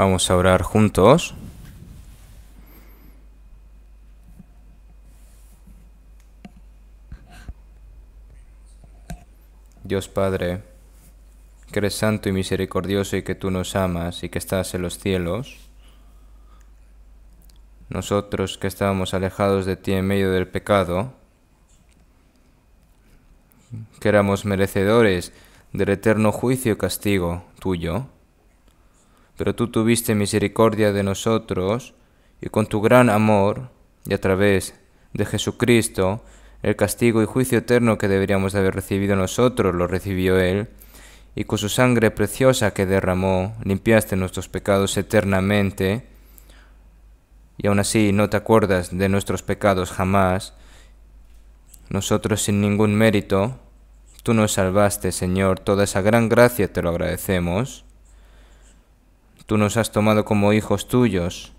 Vamos a orar juntos. Dios Padre, que eres santo y misericordioso y que tú nos amas y que estás en los cielos, nosotros que estábamos alejados de ti en medio del pecado, que éramos merecedores del eterno juicio y castigo tuyo, pero tú tuviste misericordia de nosotros y con tu gran amor y a través de Jesucristo, el castigo y juicio eterno que deberíamos de haber recibido nosotros lo recibió Él, y con su sangre preciosa que derramó limpiaste nuestros pecados eternamente, y aún así no te acuerdas de nuestros pecados jamás. Nosotros sin ningún mérito, tú nos salvaste, Señor, toda esa gran gracia te lo agradecemos. Tú nos has tomado como hijos tuyos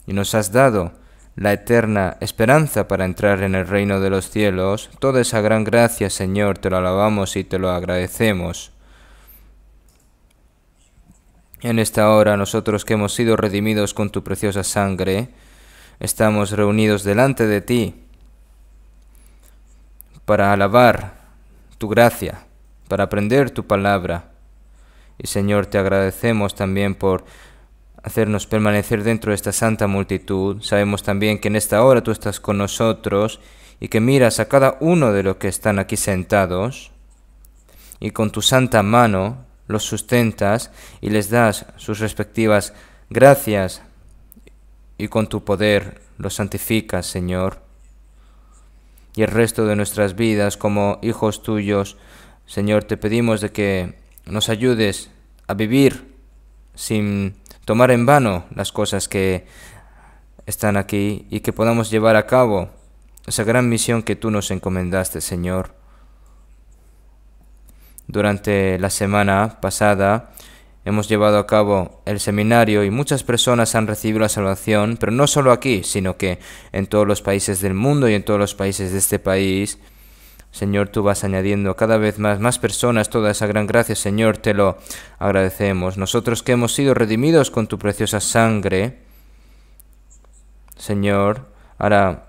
y nos has dado la eterna esperanza para entrar en el reino de los cielos. Toda esa gran gracia, Señor, te lo alabamos y te lo agradecemos. En esta hora, nosotros que hemos sido redimidos con tu preciosa sangre, estamos reunidos delante de ti para alabar tu gracia, para aprender tu palabra. Y Señor, te agradecemos también por hacernos permanecer dentro de esta santa multitud. Sabemos también que en esta hora tú estás con nosotros y que miras a cada uno de los que están aquí sentados y con tu santa mano los sustentas y les das sus respectivas gracias y con tu poder los santificas, Señor. Y el resto de nuestras vidas como hijos tuyos, Señor, te pedimos de que nos ayudes a vivir sin tomar en vano las cosas que están aquí y que podamos llevar a cabo esa gran misión que tú nos encomendaste, Señor. Durante la semana pasada hemos llevado a cabo el seminario y muchas personas han recibido la salvación, pero no solo aquí, sino que en todos los países del mundo y en todos los países de este país. Señor, tú vas añadiendo cada vez más personas, toda esa gran gracia, Señor, te lo agradecemos. Nosotros que hemos sido redimidos con tu preciosa sangre, Señor, ahora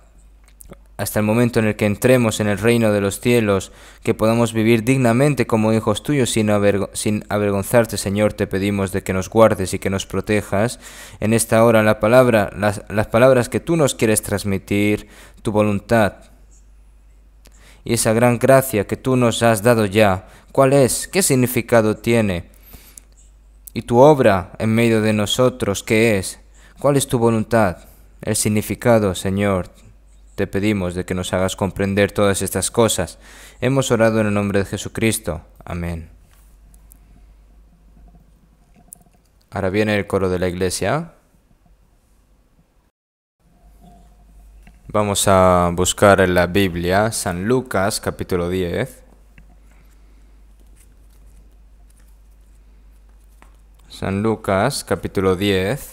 hasta el momento en el que entremos en el reino de los cielos, que podamos vivir dignamente como hijos tuyos sin avergonzarte, Señor, te pedimos de que nos guardes y que nos protejas. En esta hora las palabras que tú nos quieres transmitir, tu voluntad y esa gran gracia que tú nos has dado ya, ¿cuál es? ¿Qué significado tiene? Y tu obra en medio de nosotros, ¿qué es? ¿Cuál es tu voluntad? El significado, Señor, te pedimos de que nos hagas comprender todas estas cosas. Hemos orado en el nombre de Jesucristo. Amén. Ahora viene el coro de la iglesia. Vamos a buscar en la Biblia San Lucas capítulo 10. San Lucas capítulo 10.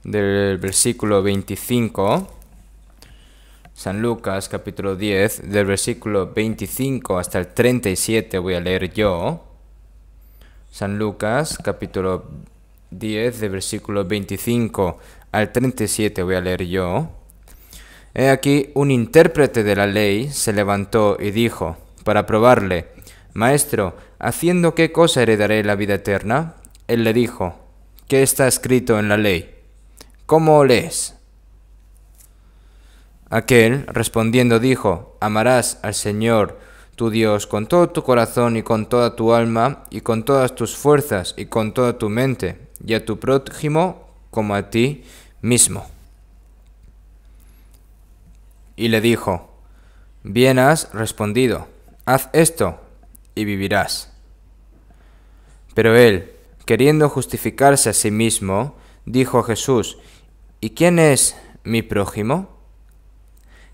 Del versículo 25. San Lucas capítulo 10, del versículo 25 hasta el 37 voy a leer yo. San Lucas, capítulo 10, de versículo 25 al 37 voy a leer yo. He aquí un intérprete de la ley se levantó y dijo, para probarle, Maestro, ¿haciendo qué cosa heredaré la vida eterna? Él le dijo, ¿qué está escrito en la ley? ¿Cómo lees? Aquel, respondiendo, dijo, amarás al Señor tu Dios con todo tu corazón y con toda tu alma y con todas tus fuerzas y con toda tu mente, y a tu prójimo como a ti mismo. Y le dijo, bien has respondido, haz esto y vivirás. Pero él, queriendo justificarse a sí mismo, dijo a Jesús, ¿y quién es mi prójimo?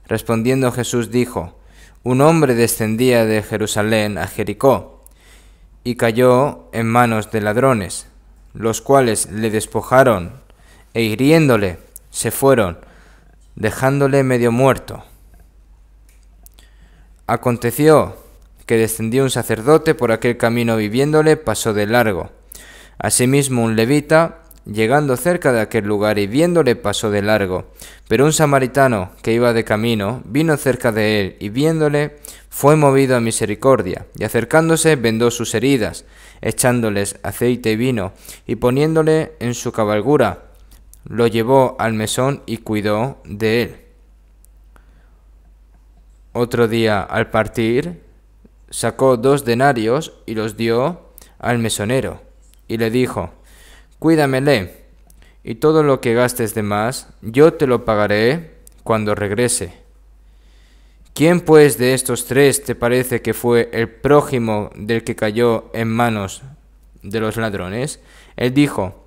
Respondiendo Jesús dijo, un hombre descendía de Jerusalén a Jericó, y cayó en manos de ladrones, los cuales le despojaron, e hiriéndole, se fueron, dejándole medio muerto. Aconteció que descendió un sacerdote por aquel camino y viéndole pasó de largo. Asimismo un levita, llegando cerca de aquel lugar y viéndole pasó de largo. Pero un samaritano que iba de camino vino cerca de él y viéndole fue movido a misericordia y acercándose vendó sus heridas, echándoles aceite y vino y poniéndole en su cabalgura, lo llevó al mesón y cuidó de él. Otro día al partir sacó 2 denarios y los dio al mesonero y le dijo: cuídamele, y todo lo que gastes de más, yo te lo pagaré cuando regrese. ¿Quién pues de estos 3 te parece que fue el prójimo del que cayó en manos de los ladrones? Él dijo: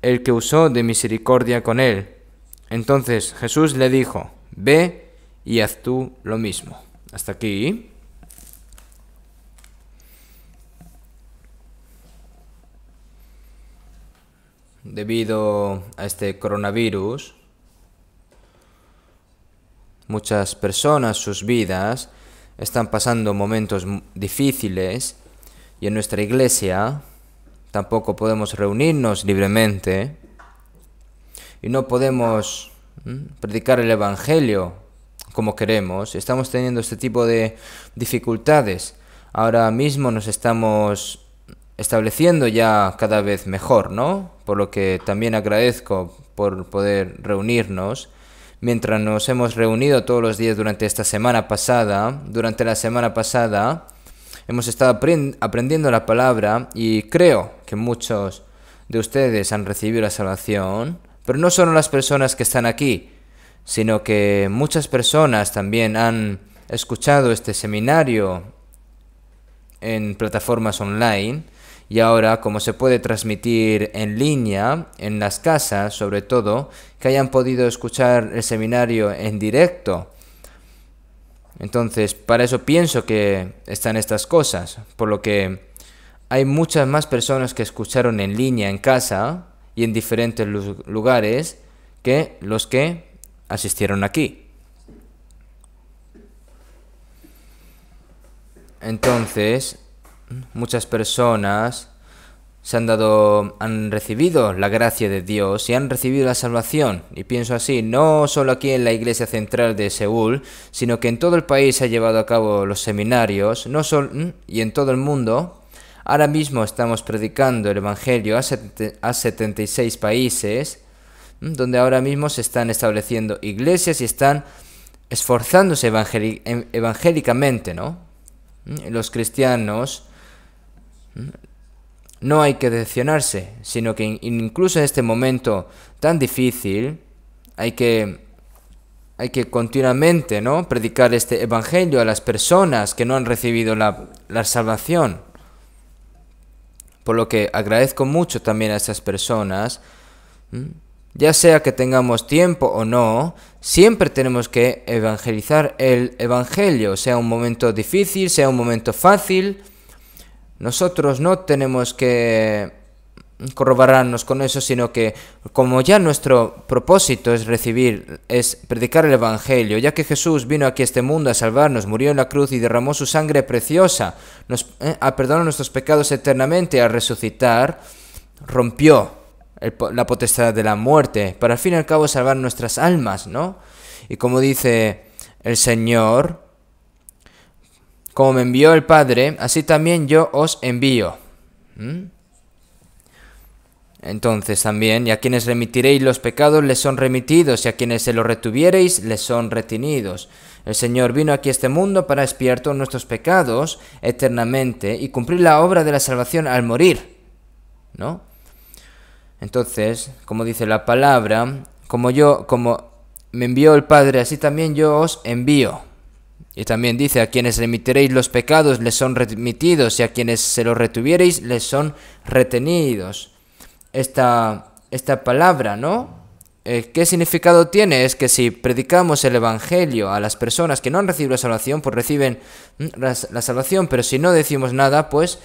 el que usó de misericordia con él. Entonces Jesús le dijo: ve y haz tú lo mismo. Hasta aquí. Debido a este coronavirus, muchas personas, sus vidas, están pasando momentos difíciles y en nuestra iglesia tampoco podemos reunirnos libremente y no podemos predicar el Evangelio como queremos. Estamos teniendo este tipo de dificultades. Ahora mismo nos estamos estableciendo ya cada vez mejor, ¿no? Por lo que también agradezco por poder reunirnos. Mientras nos hemos reunido todos los días durante esta semana pasada, hemos estado aprendiendo la palabra y creo que muchos de ustedes han recibido la salvación, pero no solo las personas que están aquí, sino que muchas personas también han escuchado este seminario en plataformas online. Y ahora, como se puede transmitir en línea, en las casas sobre todo, que hayan podido escuchar el seminario en directo. Entonces, para eso pienso que están estas cosas, por lo que hay muchas más personas que escucharon en línea en casa y en diferentes lugares que los que asistieron aquí. Entonces, muchas personas han recibido la gracia de Dios y han recibido la salvación. Y pienso así, no solo aquí en la iglesia central de Seúl, sino que en todo el país se ha llevado a cabo los seminarios, y en todo el mundo. Ahora mismo estamos predicando el Evangelio a 76 países, donde ahora mismo se están estableciendo iglesias y están esforzándose evangélicamente, ¿no? Los cristianos, no hay que decepcionarse, sino que incluso en este momento tan difícil hay que continuamente, ¿no?, predicar este evangelio a las personas que no han recibido la salvación. Por lo que agradezco mucho también a estas personas. Ya sea que tengamos tiempo o no, siempre tenemos que evangelizar el evangelio, sea un momento difícil, sea un momento fácil. Nosotros no tenemos que corroborarnos con eso, sino que como ya nuestro propósito es predicar el evangelio, ya que Jesús vino aquí a este mundo a salvarnos, murió en la cruz y derramó su sangre preciosa, a perdonar nuestros pecados eternamente, al resucitar, rompió la potestad de la muerte, para al fin y al cabo salvar nuestras almas, ¿no? Y como dice el Señor, como me envió el Padre, así también yo os envío. Entonces también, y a quienes remitiréis los pecados les son remitidos, y a quienes se los retuviereis les son retenidos. El Señor vino aquí a este mundo para expiar todos nuestros pecados eternamente y cumplir la obra de la salvación al morir, ¿no? Entonces, como dice la palabra, como me envió el Padre, así también yo os envío. Y también dice, a quienes remitiréis los pecados les son remitidos, y a quienes se los retuviereis les son retenidos. Esta palabra, ¿no? ¿Qué significado tiene? Es que si predicamos el Evangelio a las personas que no han recibido la salvación, pues reciben la salvación, pero si no decimos nada, pues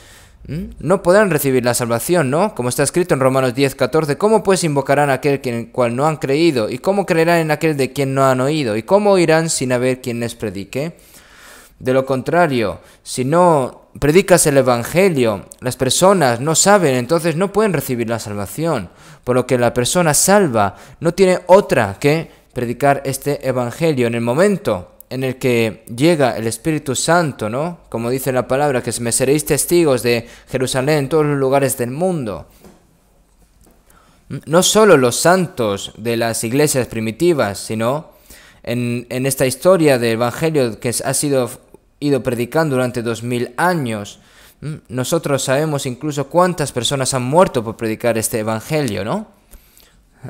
no podrán recibir la salvación, ¿no? Como está escrito en Romanos 10:14, ¿cómo pues invocarán a aquel en el cual no han creído? ¿Y cómo creerán en aquel de quien no han oído? ¿Y cómo oirán sin haber quien les predique? De lo contrario, si no predicas el Evangelio, las personas no saben, entonces no pueden recibir la salvación. Por lo que la persona salva no tiene otra que predicar este Evangelio. En el momento en el que llega el Espíritu Santo, ¿no? Como dice la palabra, que me seréis testigos de Jerusalén en todos los lugares del mundo. No solo los santos de las iglesias primitivas, sino en esta historia del Evangelio que ha sido ido predicando durante 2000 años. Nosotros sabemos incluso cuántas personas han muerto por predicar este Evangelio, ¿no?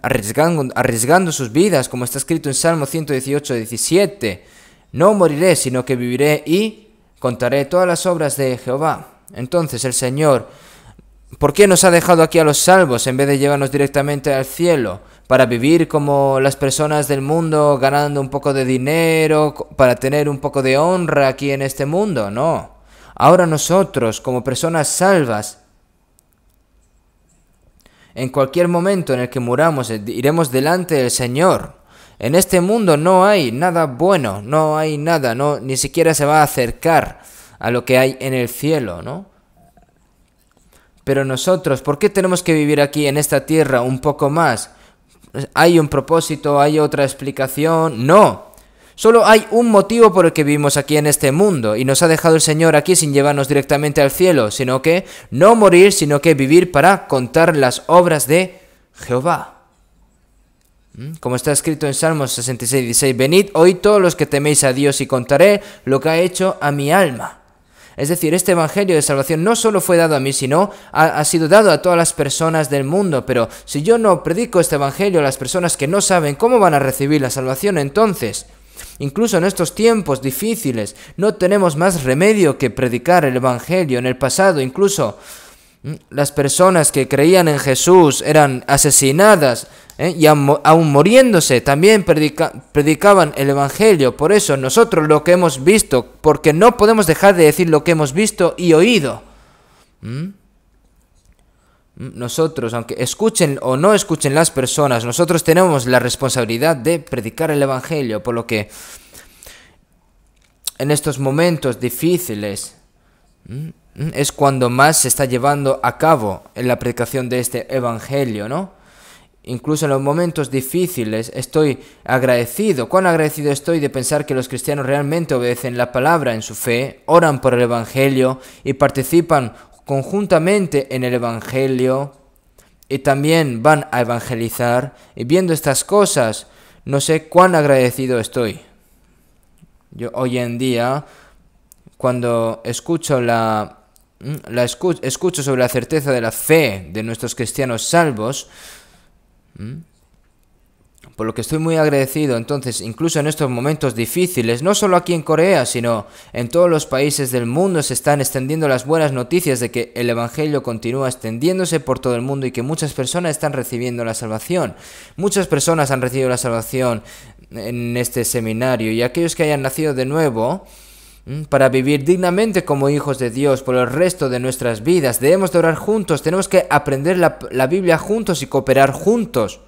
Arriesgando sus vidas, como está escrito en Salmo 118, 17. No moriré, sino que viviré y contaré todas las obras de Jehová. Entonces el Señor, ¿por qué nos ha dejado aquí a los salvos en vez de llevarnos directamente al cielo? ¿Para vivir como las personas del mundo, ganando un poco de dinero, para tener un poco de honra aquí en este mundo? No. Ahora nosotros, como personas salvas, en cualquier momento en el que muramos, iremos delante del Señor. En este mundo no hay nada bueno, no hay nada, ni siquiera se va a acercar a lo que hay en el cielo, ¿no? Pero nosotros, ¿por qué tenemos que vivir aquí en esta tierra un poco más? ¿Hay un propósito? ¿Hay otra explicación? No. Solo hay un motivo por el que vivimos aquí en este mundo y nos ha dejado el Señor aquí sin llevarnos directamente al cielo, sino que no morir, sino que vivir para contar las obras de Jehová. Como está escrito en Salmos 66, 16, venid, oíd todos los que teméis a Dios y contaré lo que ha hecho a mi alma. Es decir, este evangelio de salvación no solo fue dado a mí, sino ha sido dado a todas las personas del mundo. Pero si yo no predico este evangelio a las personas que no saben, ¿cómo van a recibir la salvación entonces? Incluso en estos tiempos difíciles no tenemos más remedio que predicar el evangelio. En el pasado incluso las personas que creían en Jesús eran asesinadas, y aún muriéndose también predicaban el evangelio. Por eso nosotros lo que hemos visto, porque no podemos dejar de decir lo que hemos visto y oído. Nosotros, aunque escuchen o no escuchen las personas, nosotros tenemos la responsabilidad de predicar el evangelio, por lo que en estos momentos difíciles es cuando más se está llevando a cabo en la predicación de este evangelio, ¿no? Incluso en los momentos difíciles estoy agradecido. ¿Cuán agradecido estoy de pensar que los cristianos realmente obedecen la palabra en su fe, oran por el evangelio y participan conjuntamente en el evangelio y también van a evangelizar? Y viendo estas cosas, no sé cuán agradecido estoy. Yo hoy en día, cuando escucho escucho sobre la certeza de la fe de nuestros cristianos salvos, por lo que estoy muy agradecido. Entonces, incluso en estos momentos difíciles, no solo aquí en Corea, sino en todos los países del mundo, se están extendiendo las buenas noticias de que el evangelio continúa extendiéndose por todo el mundo y que muchas personas están recibiendo la salvación. Muchas personas han recibido la salvación en este seminario, y aquellos que hayan nacido de nuevo, para vivir dignamente como hijos de Dios por el resto de nuestras vidas, debemos de orar juntos, tenemos que aprender la Biblia juntos y cooperar juntos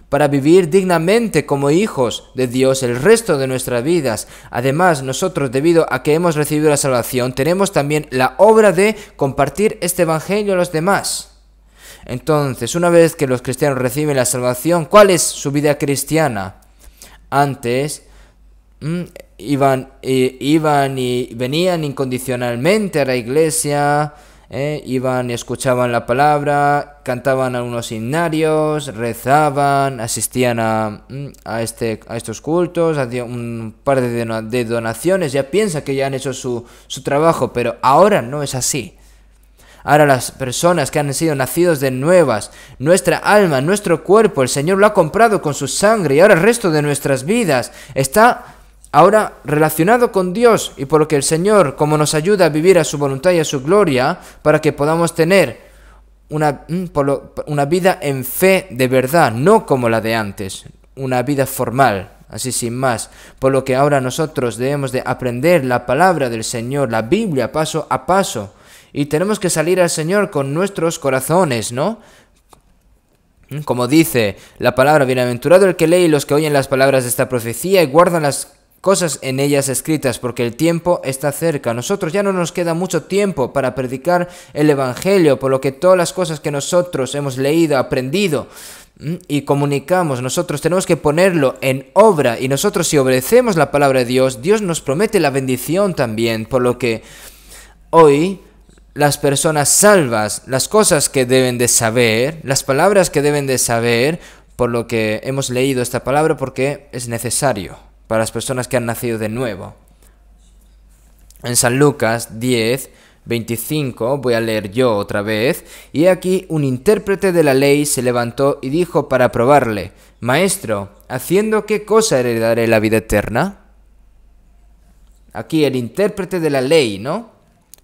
para vivir dignamente como hijos de Dios el resto de nuestras vidas. Además, nosotros, debido a que hemos recibido la salvación, tenemos también la obra de compartir este evangelio a los demás. Entonces, una vez que los cristianos reciben la salvación, ¿cuál es su vida cristiana? Antes iban y venían incondicionalmente a la iglesia, iban y escuchaban la palabra, cantaban algunos himnarios, rezaban, asistían a estos cultos, hacían un par de donaciones, ya piensan que ya han hecho su trabajo, pero ahora no es así. Ahora las personas que han sido nacidos de nuevas, nuestra alma, nuestro cuerpo, el Señor lo ha comprado con su sangre, y ahora el resto de nuestras vidas está ahora relacionado con Dios, y por lo que el Señor, como nos ayuda a vivir a su voluntad y a su gloria, para que podamos tener una vida en fe de verdad, no como la de antes, una vida formal, así sin más. Por lo que ahora nosotros debemos de aprender la palabra del Señor, la Biblia, paso a paso, y tenemos que salir al Señor con nuestros corazones, ¿no? Como dice la palabra, bienaventurado el que lee y los que oyen las palabras de esta profecía y guardan las cosas en ellas escritas, porque el tiempo está cerca. Nosotros ya no nos queda mucho tiempo para predicar el Evangelio, por lo que todas las cosas que nosotros hemos leído, aprendido y comunicamos, nosotros tenemos que ponerlo en obra, y nosotros, si obedecemos la palabra de Dios, Dios nos promete la bendición también, por lo que hoy las personas salvas, las cosas que deben de saber, las palabras que deben de saber, por lo que hemos leído esta palabra, porque es necesario para las personas que han nacido de nuevo. En San Lucas 10, 25, voy a leer yo otra vez, y aquí un intérprete de la ley se levantó y dijo para probarle: Maestro, ¿haciendo qué cosa heredaré la vida eterna? Aquí el intérprete de la ley, ¿no?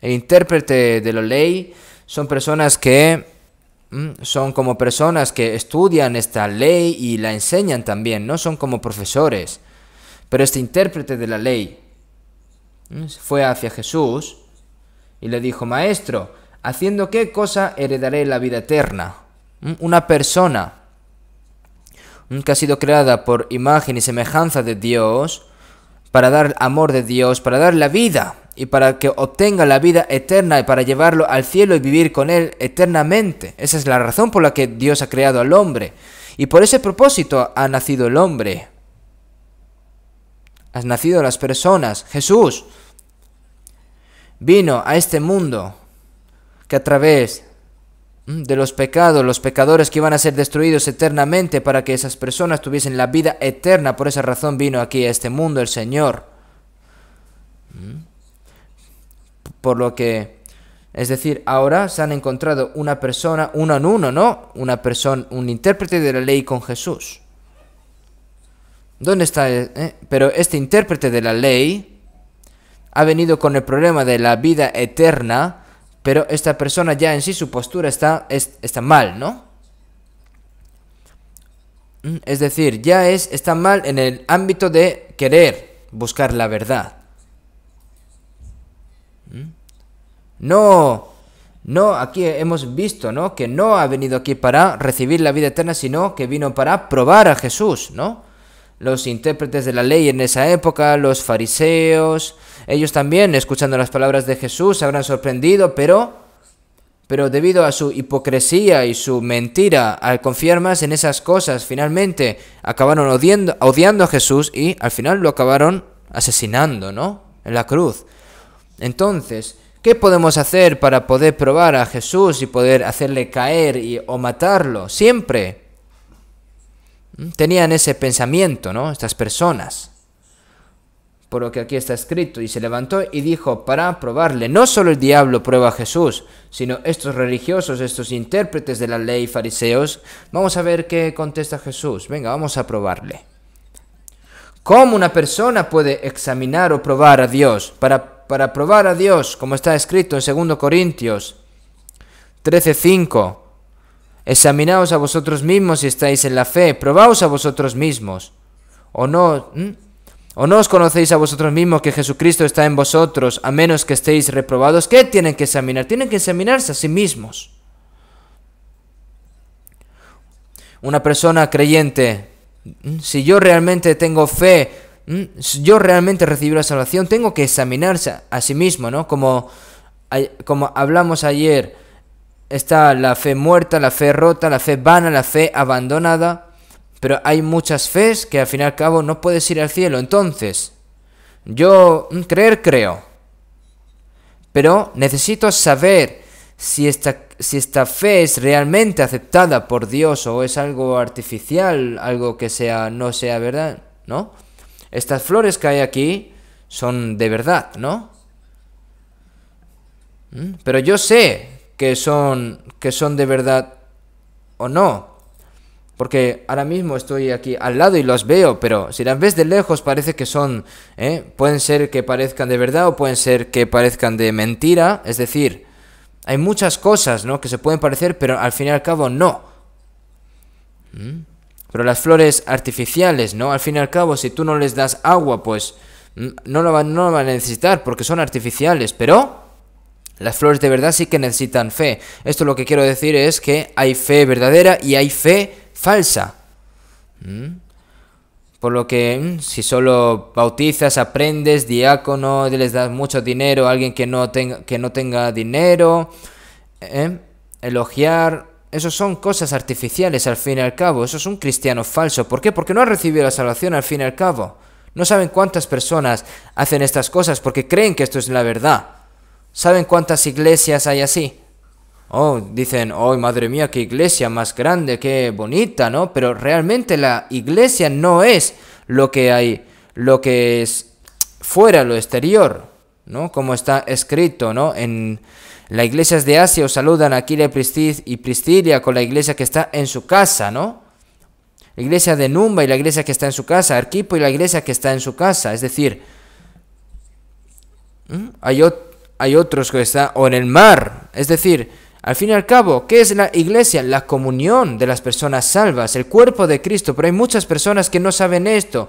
El intérprete de la ley son personas que son como personas que estudian esta ley y la enseñan también, no son como profesores. Pero este intérprete de la ley fue hacia Jesús y le dijo: Maestro, ¿haciendo qué cosa heredaré la vida eterna? Una persona que ha sido creada por imagen y semejanza de Dios, para dar amor de Dios, para dar la vida y para que obtenga la vida eterna y para llevarlo al cielo y vivir con él eternamente. Esa es la razón por la que Dios ha creado al hombre, y por ese propósito ha nacido el hombre. Han nacido las personas. Jesús vino a este mundo que a través de los pecados, los pecadores que iban a ser destruidos eternamente, para que esas personas tuviesen la vida eterna. Por esa razón vino aquí a este mundo el Señor. Por lo que, es decir, ahora se han encontrado una persona, uno en uno, ¿no? Una persona, un intérprete de la ley con Jesús. ¿Dónde está? Pero este intérprete de la ley ha venido con el problema de la vida eterna, pero esta persona ya en sí, su postura está mal, ¿no? Es decir, ya está mal en el ámbito de querer buscar la verdad. No, aquí hemos visto, ¿no?, que no ha venido aquí para recibir la vida eterna, sino que vino para probar a Jesús, ¿no? Los intérpretes de la ley en esa época, los fariseos, ellos también, escuchando las palabras de Jesús, se habrán sorprendido, pero debido a su hipocresía y su mentira, al confiar más en esas cosas, finalmente acabaron odiando a Jesús y al final lo acabaron asesinando, ¿no?, en la cruz. Entonces, ¿qué podemos hacer para poder probar a Jesús y poder hacerle caer o matarlo? Siempre tenían ese pensamiento, ¿no?, estas personas. Por lo que aquí está escrito: y se levantó y dijo para probarle. No solo el diablo prueba a Jesús, sino estos religiosos, estos intérpretes de la ley, fariseos. Vamos a ver qué contesta Jesús. Venga, vamos a probarle. ¿Cómo una persona puede examinar o probar a Dios? Para probar a Dios, como está escrito en 2 Corintios 13:5. Examinaos a vosotros mismos si estáis en la fe, probaos a vosotros mismos. ¿O no os conocéis a vosotros mismos que Jesucristo está en vosotros, a menos que estéis reprobados? ¿Qué tienen que examinar? Tienen que examinarse a sí mismos. Una persona creyente, si yo realmente tengo fe, si yo realmente recibí la salvación, tengo que examinarse a sí mismo, ¿no? Como hablamos ayer, está la fe muerta, la fe rota, la fe vana, la fe abandonada. Pero hay muchas fes que al fin y al cabo no puedes ir al cielo. Entonces, yo creo. Pero necesito saber si esta fe es realmente aceptada por Dios o es algo artificial, algo que no sea verdad, ¿no? Estas flores que hay aquí son de verdad, ¿no? Pero yo sé que son de verdad o no. Porque ahora mismo estoy aquí al lado y los veo, pero si las ves de lejos parece que son, pueden ser que parezcan de verdad o pueden ser que parezcan de mentira. Es decir, hay muchas cosas, ¿no?, que se pueden parecer, pero al fin y al cabo no. Pero las flores artificiales, ¿no?, al fin y al cabo, si tú no les das agua, pues no lo van a necesitar porque son artificiales, pero las flores de verdad sí que necesitan fe. Esto lo que quiero decir es que hay fe verdadera y hay fe falsa. Por lo que si solo bautizas, aprendes, diácono, les das mucho dinero a alguien que no tenga dinero, elogiar, eso son cosas artificiales al fin y al cabo. Eso es un cristiano falso. ¿Por qué? Porque no ha recibido la salvación al fin y al cabo. No saben cuántas personas hacen estas cosas porque creen que esto es la verdad. ¿Saben cuántas iglesias hay así? Oh, dicen, oh, madre mía, qué iglesia más grande, qué bonita, ¿no? Pero realmente la iglesia no es lo que hay, lo que es fuera, lo exterior, ¿no? Como está escrito, ¿no? En las iglesias de Asia os saludan Aquila y Priscilia con la iglesia que está en su casa, ¿no? La iglesia de Numba y la iglesia que está en su casa, Arquipo y la iglesia que está en su casa, es decir, hay otros que están, o en el mar, es decir, al fin y al cabo, ¿qué es la iglesia? La comunión de las personas salvas, el cuerpo de Cristo. Pero hay muchas personas que no saben esto.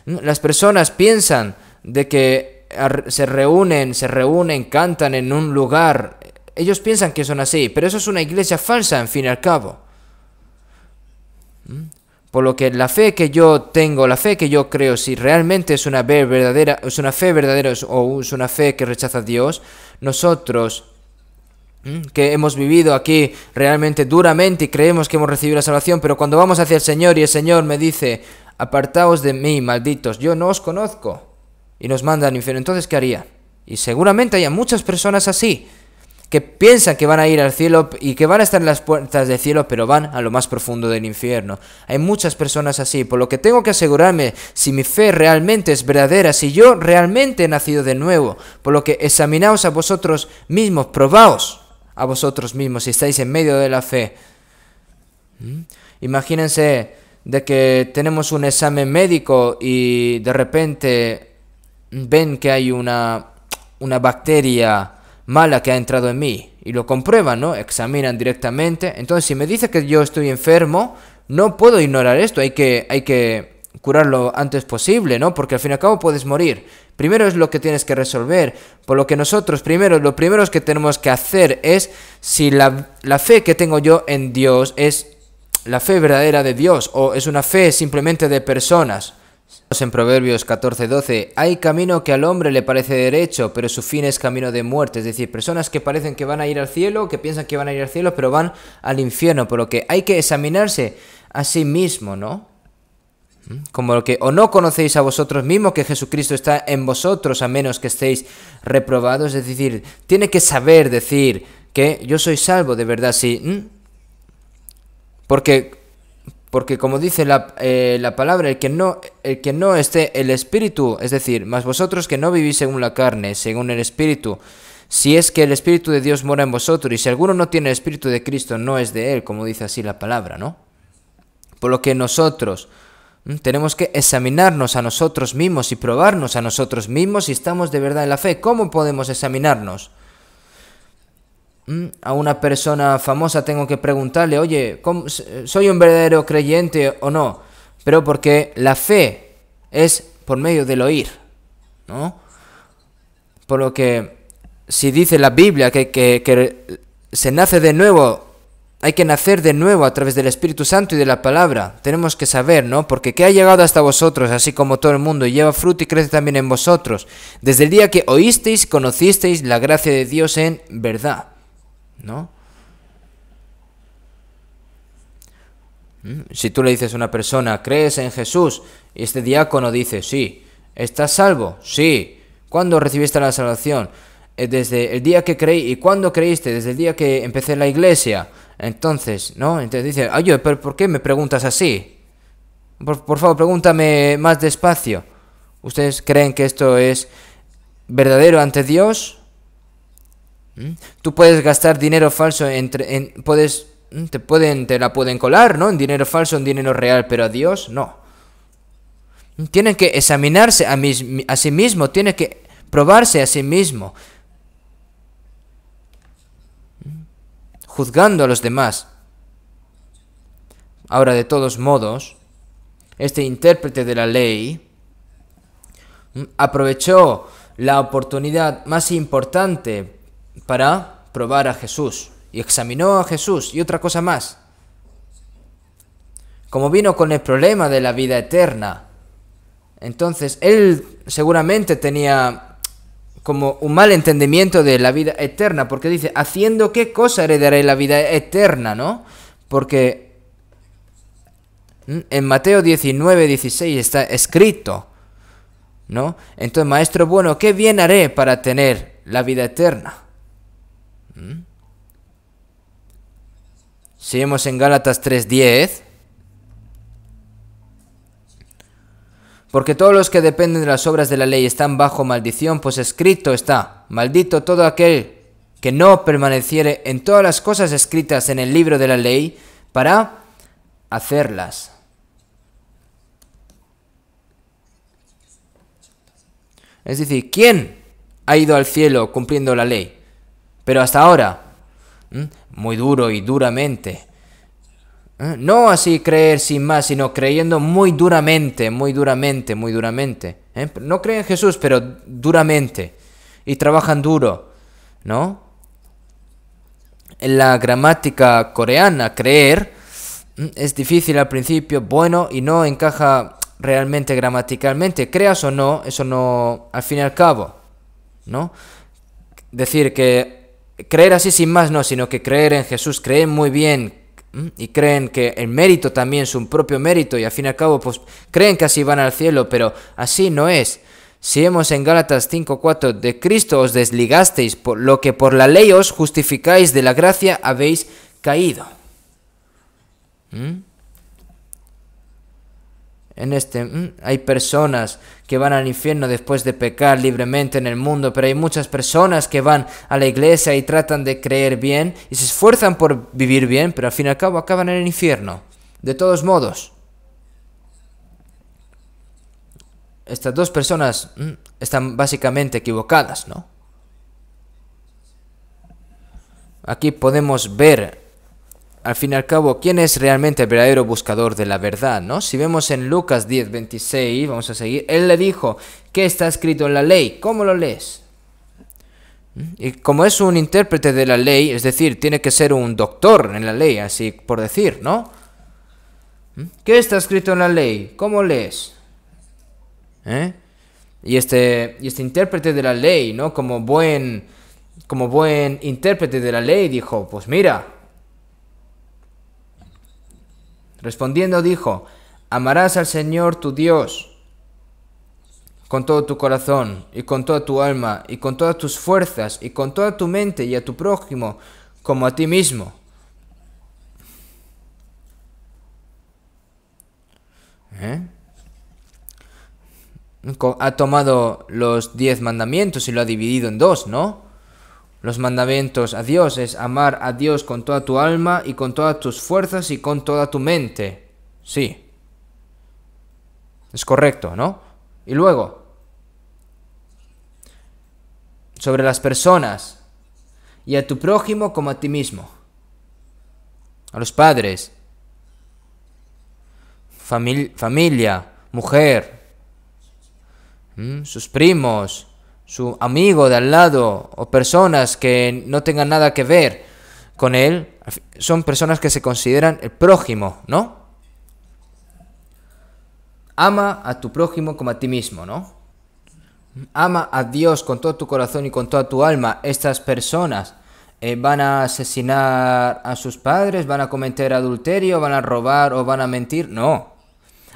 Las personas piensan de que se reúnen, cantan en un lugar. Ellos piensan que son así, pero eso es una iglesia falsa, al fin y al cabo. Por lo que la fe que yo tengo, la fe que yo creo, si realmente es una fe verdadera o es una fe que rechaza a Dios, nosotros que hemos vivido aquí realmente duramente y creemos que hemos recibido la salvación, pero cuando vamos hacia el Señor y el Señor me dice, apartaos de mí, malditos, yo no os conozco, y nos manda al infierno, entonces ¿qué haría? Y seguramente hay muchas personas así, que piensan que van a ir al cielo y que van a estar en las puertas del cielo, pero van a lo más profundo del infierno. Hay muchas personas así, por lo que tengo que asegurarme si mi fe realmente es verdadera, si yo realmente he nacido de nuevo, por lo que examinaos a vosotros mismos, probaos a vosotros mismos si estáis en medio de la fe. Imagínense de que tenemos un examen médico y de repente ven que hay una bacteria mala que ha entrado en mí y lo comprueban, ¿no? Examinan directamente. Entonces, si me dice que yo estoy enfermo, no puedo ignorar esto. Hay que curarlo antes posible, ¿no? Porque al fin y al cabo puedes morir. Primero es lo que tienes que resolver. Por lo que nosotros lo primero que tenemos que hacer es si la fe que tengo yo en Dios es la fe verdadera de Dios o es una fe simplemente de personas. En Proverbios 14:12, hay camino que al hombre le parece derecho, pero su fin es camino de muerte. Es decir, personas que parecen que van a ir al cielo, que piensan que van a ir al cielo, pero van al infierno. Por lo que hay que examinarse a sí mismo, ¿no? Como lo que o no conocéis a vosotros mismos que Jesucristo está en vosotros a menos que estéis reprobados. Es decir, tiene que saber decir que yo soy salvo de verdad, sí. Porque como dice la palabra, el que no esté el Espíritu, es decir, más vosotros que no vivís según la carne, según el Espíritu, si es que el Espíritu de Dios mora en vosotros, y si alguno no tiene el Espíritu de Cristo, no es de él, como dice así la palabra, ¿no? Por lo que nosotros tenemos que examinarnos a nosotros mismos y probarnos a nosotros mismos si estamos de verdad en la fe. ¿Cómo podemos examinarnos? A una persona famosa tengo que preguntarle, oye, ¿soy un verdadero creyente o no? Pero porque la fe es por medio del oír, ¿no? Por lo que si dice la Biblia que se nace de nuevo, hay que nacer de nuevo a través del Espíritu Santo y de la palabra. Tenemos que saber, ¿no? Porque que ha llegado hasta vosotros, así como todo el mundo, y lleva fruto y crece también en vosotros. Desde el día que oísteis, conocisteis la gracia de Dios en verdad, ¿no? Si tú le dices a una persona, ¿crees en Jesús? Y este diácono dice, sí. ¿Estás salvo? Sí. ¿Cuándo recibiste la salvación? Desde el día que creí. ¿Y cuándo creíste? Desde el día que empecé la iglesia. Entonces, ¿no? Entonces dice, oye, ¿pero por qué me preguntas así? Por favor, pregúntame más despacio. ¿Ustedes creen que esto es verdadero ante Dios? Tú puedes gastar dinero falso te la pueden colar, ¿no? En dinero falso, en dinero real, pero a Dios no. Tienen que examinarse a sí mismo, tienen que probarse a sí mismo, juzgando a los demás. Ahora, de todos modos, este intérprete de la ley aprovechó la oportunidad más importante para probar a Jesús y examinó a Jesús. Y otra cosa más, como vino con el problema de la vida eterna, Entonces, él seguramente tenía como un mal entendimiento de la vida eterna, porque dice, ¿haciendo qué cosa heredaré la vida eterna, no? Porque en Mateo 19:16 está escrito, ¿no? Entonces, maestro bueno, ¿qué bien haré para tener la vida eterna? Seguimos en Gálatas 3:10. Porque todos los que dependen de las obras de la ley están bajo maldición, pues escrito está, maldito todo aquel que no permaneciere en todas las cosas escritas en el libro de la ley para hacerlas. Es decir, ¿quién ha ido al cielo cumpliendo la ley? Pero hasta ahora, muy duro y duramente. No así creer sin más, sino creyendo muy duramente, muy duramente, muy duramente. No creen en Jesús, pero duramente. Y trabajan duro, ¿no? En la gramática coreana, creer es difícil al principio, bueno, y no encaja realmente gramaticalmente. Creas o no, eso no, al fin y al cabo, ¿no? Decir que creer así sin más, no, sino que creer en Jesús, creer muy bien, y creen que el mérito también es un propio mérito y al fin y al cabo pues creen que así van al cielo, pero así no es. Si vemos en Gálatas 5:4, de Cristo os desligasteis, por lo que por la ley os justificáis, de la gracia habéis caído. Hay personas que van al infierno después de pecar libremente en el mundo, pero hay muchas personas que van a la iglesia y tratan de creer bien y se esfuerzan por vivir bien, pero al fin y al cabo acaban en el infierno. De todos modos, estas dos personas están básicamente equivocadas, ¿no? Aquí podemos ver al fin y al cabo, ¿quién es realmente el verdadero buscador de la verdad, no? Si vemos en Lucas 10:26, vamos a seguir, él le dijo, ¿qué está escrito en la ley? ¿Cómo lo lees? Y como es un intérprete de la ley, es decir, tiene que ser un doctor en la ley, así por decir, ¿no? ¿Qué está escrito en la ley? ¿Cómo lees? Y este intérprete de la ley, ¿no? Como buen intérprete de la ley, dijo, pues mira. Respondiendo dijo, amarás al Señor tu Dios con todo tu corazón y con toda tu alma y con todas tus fuerzas y con toda tu mente y a tu prójimo como a ti mismo. Ha tomado los 10 mandamientos y lo ha dividido en dos, ¿no? Los mandamientos a Dios es amar a Dios con toda tu alma y con todas tus fuerzas y con toda tu mente. Sí. Es correcto, ¿no? Y luego, sobre las personas y a tu prójimo como a ti mismo. A los padres, familia, mujer, sus primos, su amigo de al lado o personas que no tengan nada que ver con él, son personas que se consideran el prójimo, ¿no? Ama a tu prójimo como a ti mismo, ¿no? Ama a Dios con todo tu corazón y con toda tu alma. Estas personas van a asesinar a sus padres, van a cometer adulterio, van a robar o van a mentir. No.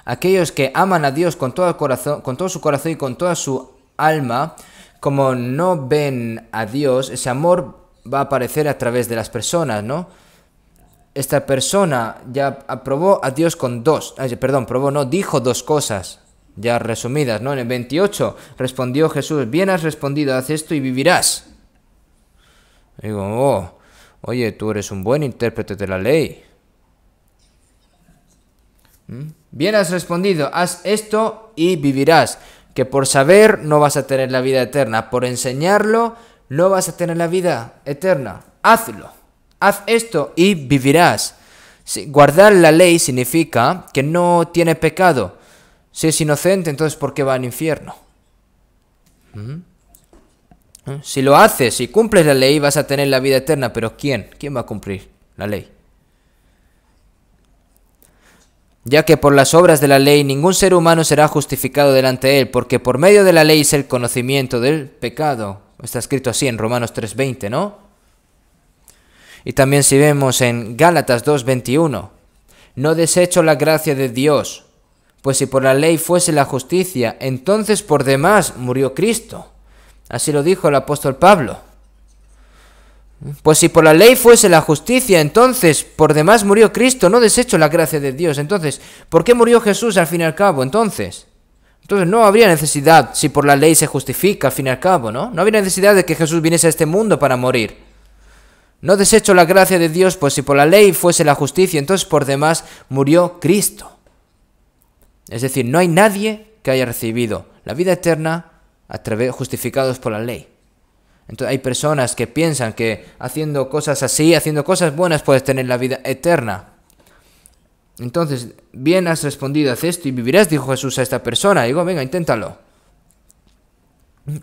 Aquellos que aman a Dios con todo el corazón, con todo su corazón y con toda su alma, como no ven a Dios, ese amor va a aparecer a través de las personas, ¿no? Esta persona ya aprobó a Dios con dijo dos cosas ya resumidas, ¿no? En el 28 respondió Jesús, bien has respondido, haz esto y vivirás. Digo, oye, tú eres un buen intérprete de la ley. Bien has respondido, haz esto y vivirás. Que por saber no vas a tener la vida eterna, por enseñarlo no vas a tener la vida eterna. Hazlo, haz esto y vivirás. Guardar la ley significa que no tiene pecado. Si es inocente, entonces ¿por qué va al infierno? Si lo haces, si cumples la ley, vas a tener la vida eterna, pero ¿quién? ¿Quién va a cumplir la ley? ya que por las obras de la ley ningún ser humano será justificado delante de él, porque por medio de la ley es el conocimiento del pecado. Está escrito así en Romanos 3:20, ¿no? Y también si vemos en Gálatas 2:21, no desecho la gracia de Dios, pues si por la ley fuese la justicia, entonces por demás murió Cristo. Así lo dijo el apóstol Pablo. Pues si por la ley fuese la justicia, entonces por demás murió Cristo, no desecho la gracia de Dios. Entonces, ¿por qué murió Jesús al fin y al cabo? Entonces no habría necesidad, si por la ley se justifica al fin y al cabo, ¿no? No habría necesidad de que Jesús viniese a este mundo para morir. No desecho la gracia de Dios, pues si por la ley fuese la justicia, entonces por demás murió Cristo. Es decir, no hay nadie que haya recibido la vida eterna justificados por la ley. Entonces hay personas que piensan que haciendo cosas así, haciendo cosas buenas, puedes tener la vida eterna. Entonces, bien has respondido, haz esto y vivirás, dijo Jesús a esta persona. Digo, venga, inténtalo.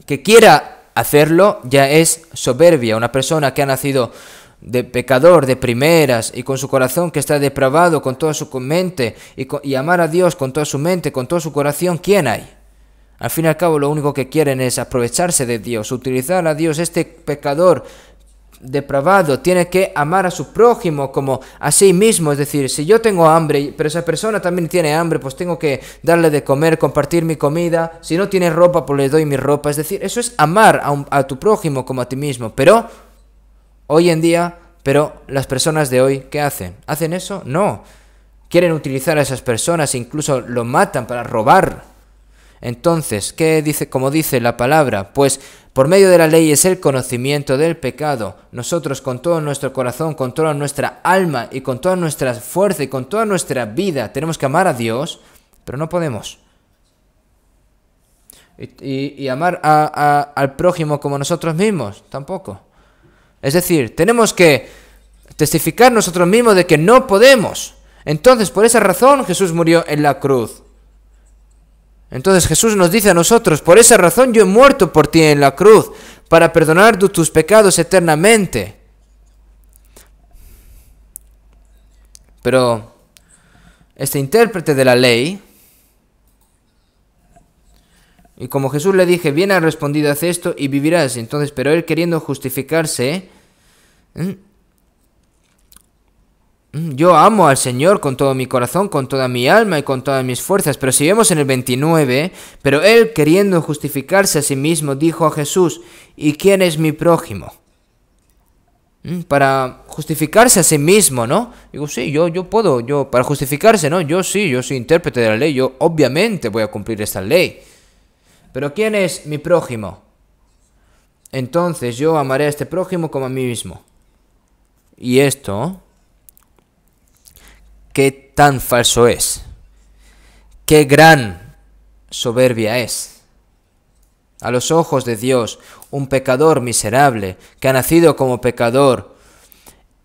Que quiera hacerlo ya es soberbia. Una persona que ha nacido de pecador de primeras y con su corazón que está depravado con toda su mente y amar a Dios con toda su mente, con todo su corazón, ¿quién hay? Al fin y al cabo lo único que quieren es aprovecharse de Dios, utilizar a Dios. Este pecador depravado tiene que amar a su prójimo como a sí mismo. Es decir, si yo tengo hambre, pero esa persona también tiene hambre, pues tengo que darle de comer, compartir mi comida. Si no tiene ropa, pues le doy mi ropa. Es decir, eso es amar a tu prójimo como a ti mismo. Pero hoy en día, las personas de hoy, ¿qué hacen? ¿Hacen eso? No. Quieren utilizar a esas personas, incluso lo matan para robar. Entonces, ¿qué dice? Como dice la palabra, pues por medio de la ley es el conocimiento del pecado. Nosotros con todo nuestro corazón, con toda nuestra alma y con toda nuestra fuerza y con toda nuestra vida tenemos que amar a Dios, pero no podemos. Y amar al prójimo como nosotros mismos, tampoco. Es decir, tenemos que testificar nosotros mismos de que no podemos. Entonces, por esa razón Jesús murió en la cruz. Entonces Jesús nos dice a nosotros, por esa razón yo he muerto por ti en la cruz, para perdonar tus pecados eternamente. Pero este intérprete de la ley, y como Jesús le dije, bien has respondido, haz esto y vivirás. Entonces, pero él queriendo justificarse, yo amo al Señor con todo mi corazón, con toda mi alma y con todas mis fuerzas. Pero si vemos en el 29, pero él queriendo justificarse a sí mismo, dijo a Jesús, ¿y quién es mi prójimo? Para justificarse a sí mismo, ¿no? Digo, sí, yo puedo, para justificarse, ¿no? Yo soy intérprete de la ley, yo obviamente voy a cumplir esta ley. Pero ¿quién es mi prójimo? Entonces yo amaré a este prójimo como a mí mismo. Y esto, ¿qué tan falso es? ¿Qué gran soberbia es? A los ojos de Dios, un pecador miserable, que ha nacido como pecador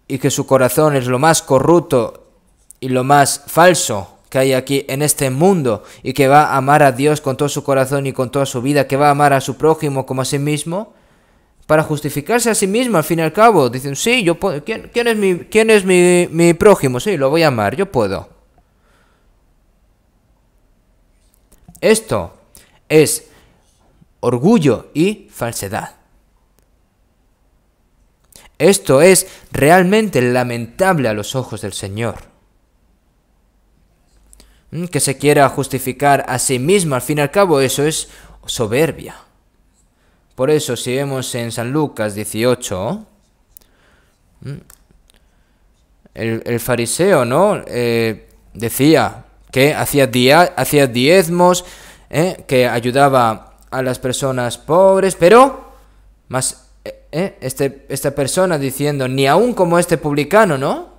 y que su corazón es lo más corrupto y lo más falso que hay aquí en este mundo, y que va a amar a Dios con todo su corazón y con toda su vida, que va a amar a su prójimo como a sí mismo, para justificarse a sí mismo al fin y al cabo. Dicen, sí, yo puedo. ¿Quién es mi prójimo? Sí, lo voy a amar, yo puedo. Esto es orgullo y falsedad. Esto es realmente lamentable a los ojos del Señor. Que se quiera justificar a sí mismo, al fin y al cabo eso es soberbia. Por eso si vemos en San Lucas 18, el fariseo, ¿no? Decía que hacía diezmos, que ayudaba a las personas pobres, pero más esta persona diciendo, ni aún como este publicano, ¿no?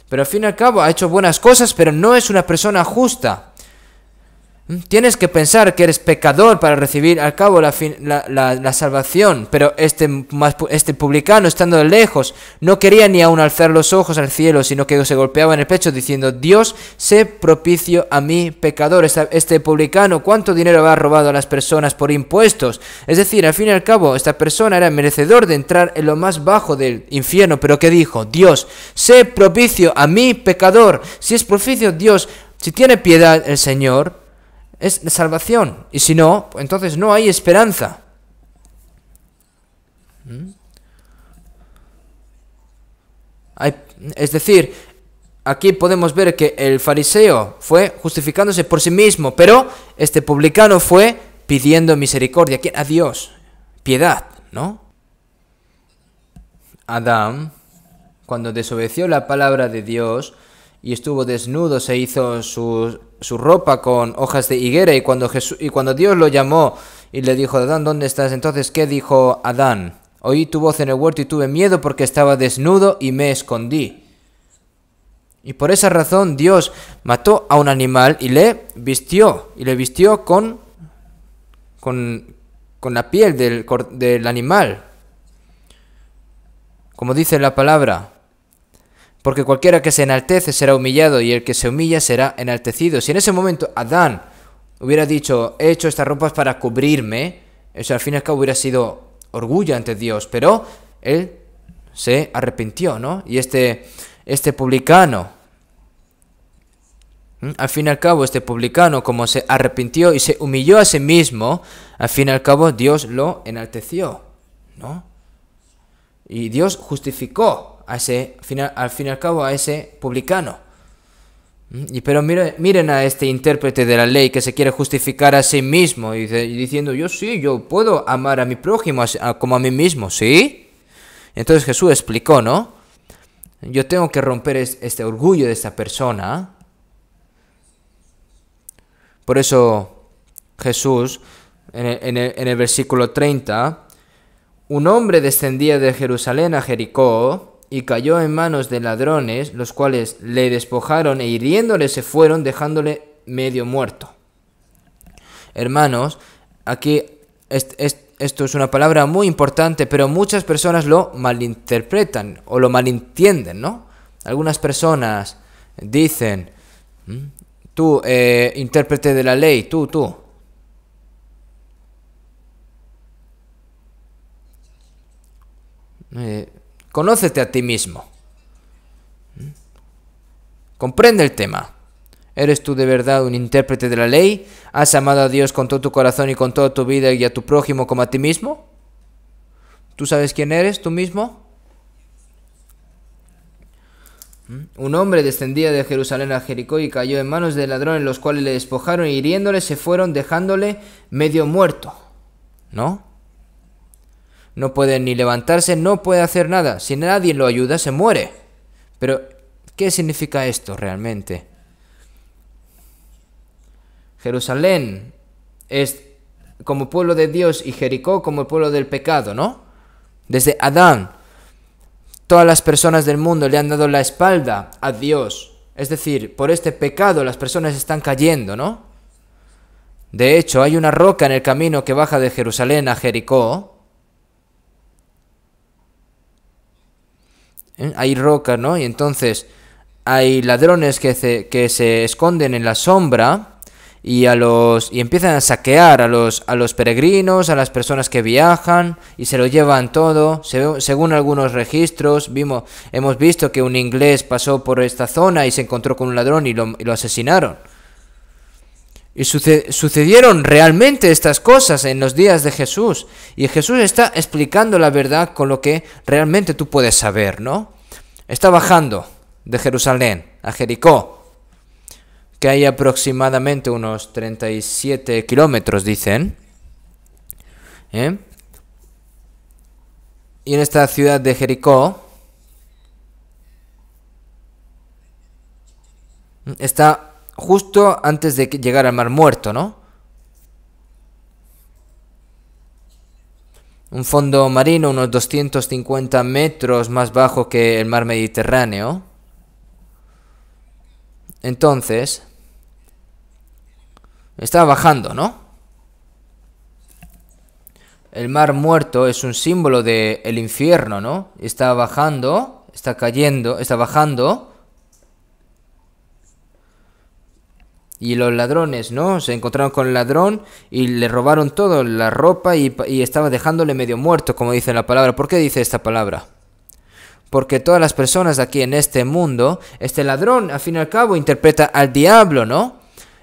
Pero al fin y al cabo ha hecho buenas cosas, pero no es una persona justa. Tienes que pensar que eres pecador para recibir al cabo la salvación. Pero este publicano, estando lejos, no quería ni aún alzar los ojos al cielo, sino que se golpeaba en el pecho diciendo, Dios, sé propicio a mí, pecador. Este publicano, ¿cuánto dinero había robado a las personas por impuestos? Es decir, al fin y al cabo, esta persona era merecedor de entrar en lo más bajo del infierno. Pero ¿qué dijo? Dios, sé propicio a mí, pecador. Si es propicio Dios Si tiene piedad el Señor, es de salvación. Y si no, entonces no hay esperanza. Es decir, aquí podemos ver que el fariseo fue justificándose por sí mismo, pero este publicano fue pidiendo misericordia. ¿Quién? A Dios. Piedad, ¿no? Adán, cuando desobedeció la palabra de Dios y estuvo desnudo, se hizo su ropa con hojas de higuera, y cuando Dios lo llamó y le dijo: Adán, ¿dónde estás? Entonces, ¿qué dijo Adán? Oí tu voz en el huerto y tuve miedo porque estaba desnudo y me escondí. Y por esa razón Dios mató a un animal y le vistió con la piel del animal. Como dice la palabra, porque cualquiera que se enaltece será humillado y el que se humilla será enaltecido. Si en ese momento Adán hubiera dicho: he hecho estas ropas para cubrirme, eso al fin y al cabo hubiera sido orgullo ante Dios, pero él se arrepintió, ¿no? Y este publicano, al fin y al cabo, este publicano, como se arrepintió y se humilló a sí mismo, al fin y al cabo Dios lo enalteció, ¿no? Y Dios justificó al fin y al cabo a ese publicano. Pero miren a este intérprete de la ley que se quiere justificar a sí mismo y diciendo: yo puedo amar a mi prójimo como a mí mismo, ¿sí? Entonces Jesús explicó, ¿no? Yo tengo que romper este orgullo de esta persona. Por eso Jesús, en el versículo 30, un hombre descendía de Jerusalén a Jericó y cayó en manos de ladrones, los cuales le despojaron e hiriéndole se fueron, dejándole medio muerto. Hermanos, aquí esto es una palabra muy importante, pero muchas personas lo malinterpretan o lo malentienden, ¿no? Algunas personas dicen: tú, intérprete de la ley, tú. Conócete a ti mismo. Comprende el tema. ¿Eres tú de verdad un intérprete de la ley? ¿Has amado a Dios con todo tu corazón y con toda tu vida y a tu prójimo como a ti mismo? ¿Tú sabes quién eres tú mismo? Un hombre descendía de Jerusalén a Jericó y cayó en manos de ladrones, los cuales le despojaron y hiriéndole se fueron, dejándole medio muerto. ¿No? No puede ni levantarse, no puede hacer nada. Si nadie lo ayuda, se muere. Pero, ¿qué significa esto realmente? Jerusalén es como pueblo de Dios y Jericó como el pueblo del pecado, ¿no? Desde Adán, todas las personas del mundo le han dado la espalda a Dios. Es decir, por este pecado las personas están cayendo, ¿no? De hecho, hay una roca en el camino que baja de Jerusalén a Jericó. Hay roca, ¿no? Y entonces hay ladrones que se esconden en la sombra y empiezan a saquear a los peregrinos, a las personas que viajan, y se lo llevan todo. Según algunos registros, hemos visto que un inglés pasó por esta zona y se encontró con un ladrón y lo asesinaron. Y sucedieron realmente estas cosas en los días de Jesús. Y Jesús está explicando la verdad con lo que realmente tú puedes saber, ¿no? Está bajando de Jerusalén a Jericó, que hay aproximadamente unos 37 kilómetros, dicen. Y en esta ciudad de Jericó está justo antes de llegar al Mar Muerto, ¿no? Un fondo marino unos 250 metros más bajo que el mar Mediterráneo. Entonces, está bajando, ¿no? El Mar Muerto es un símbolo del infierno, ¿no? Está bajando, está cayendo, está bajando. Y los ladrones, ¿no? Se encontraron con el ladrón y le robaron todo, la ropa, y estaba dejándole medio muerto, como dice la palabra. ¿Por qué dice esta palabra? porque todas las personas aquí en este mundo, este ladrón, al fin y al cabo, interpreta al diablo, ¿no?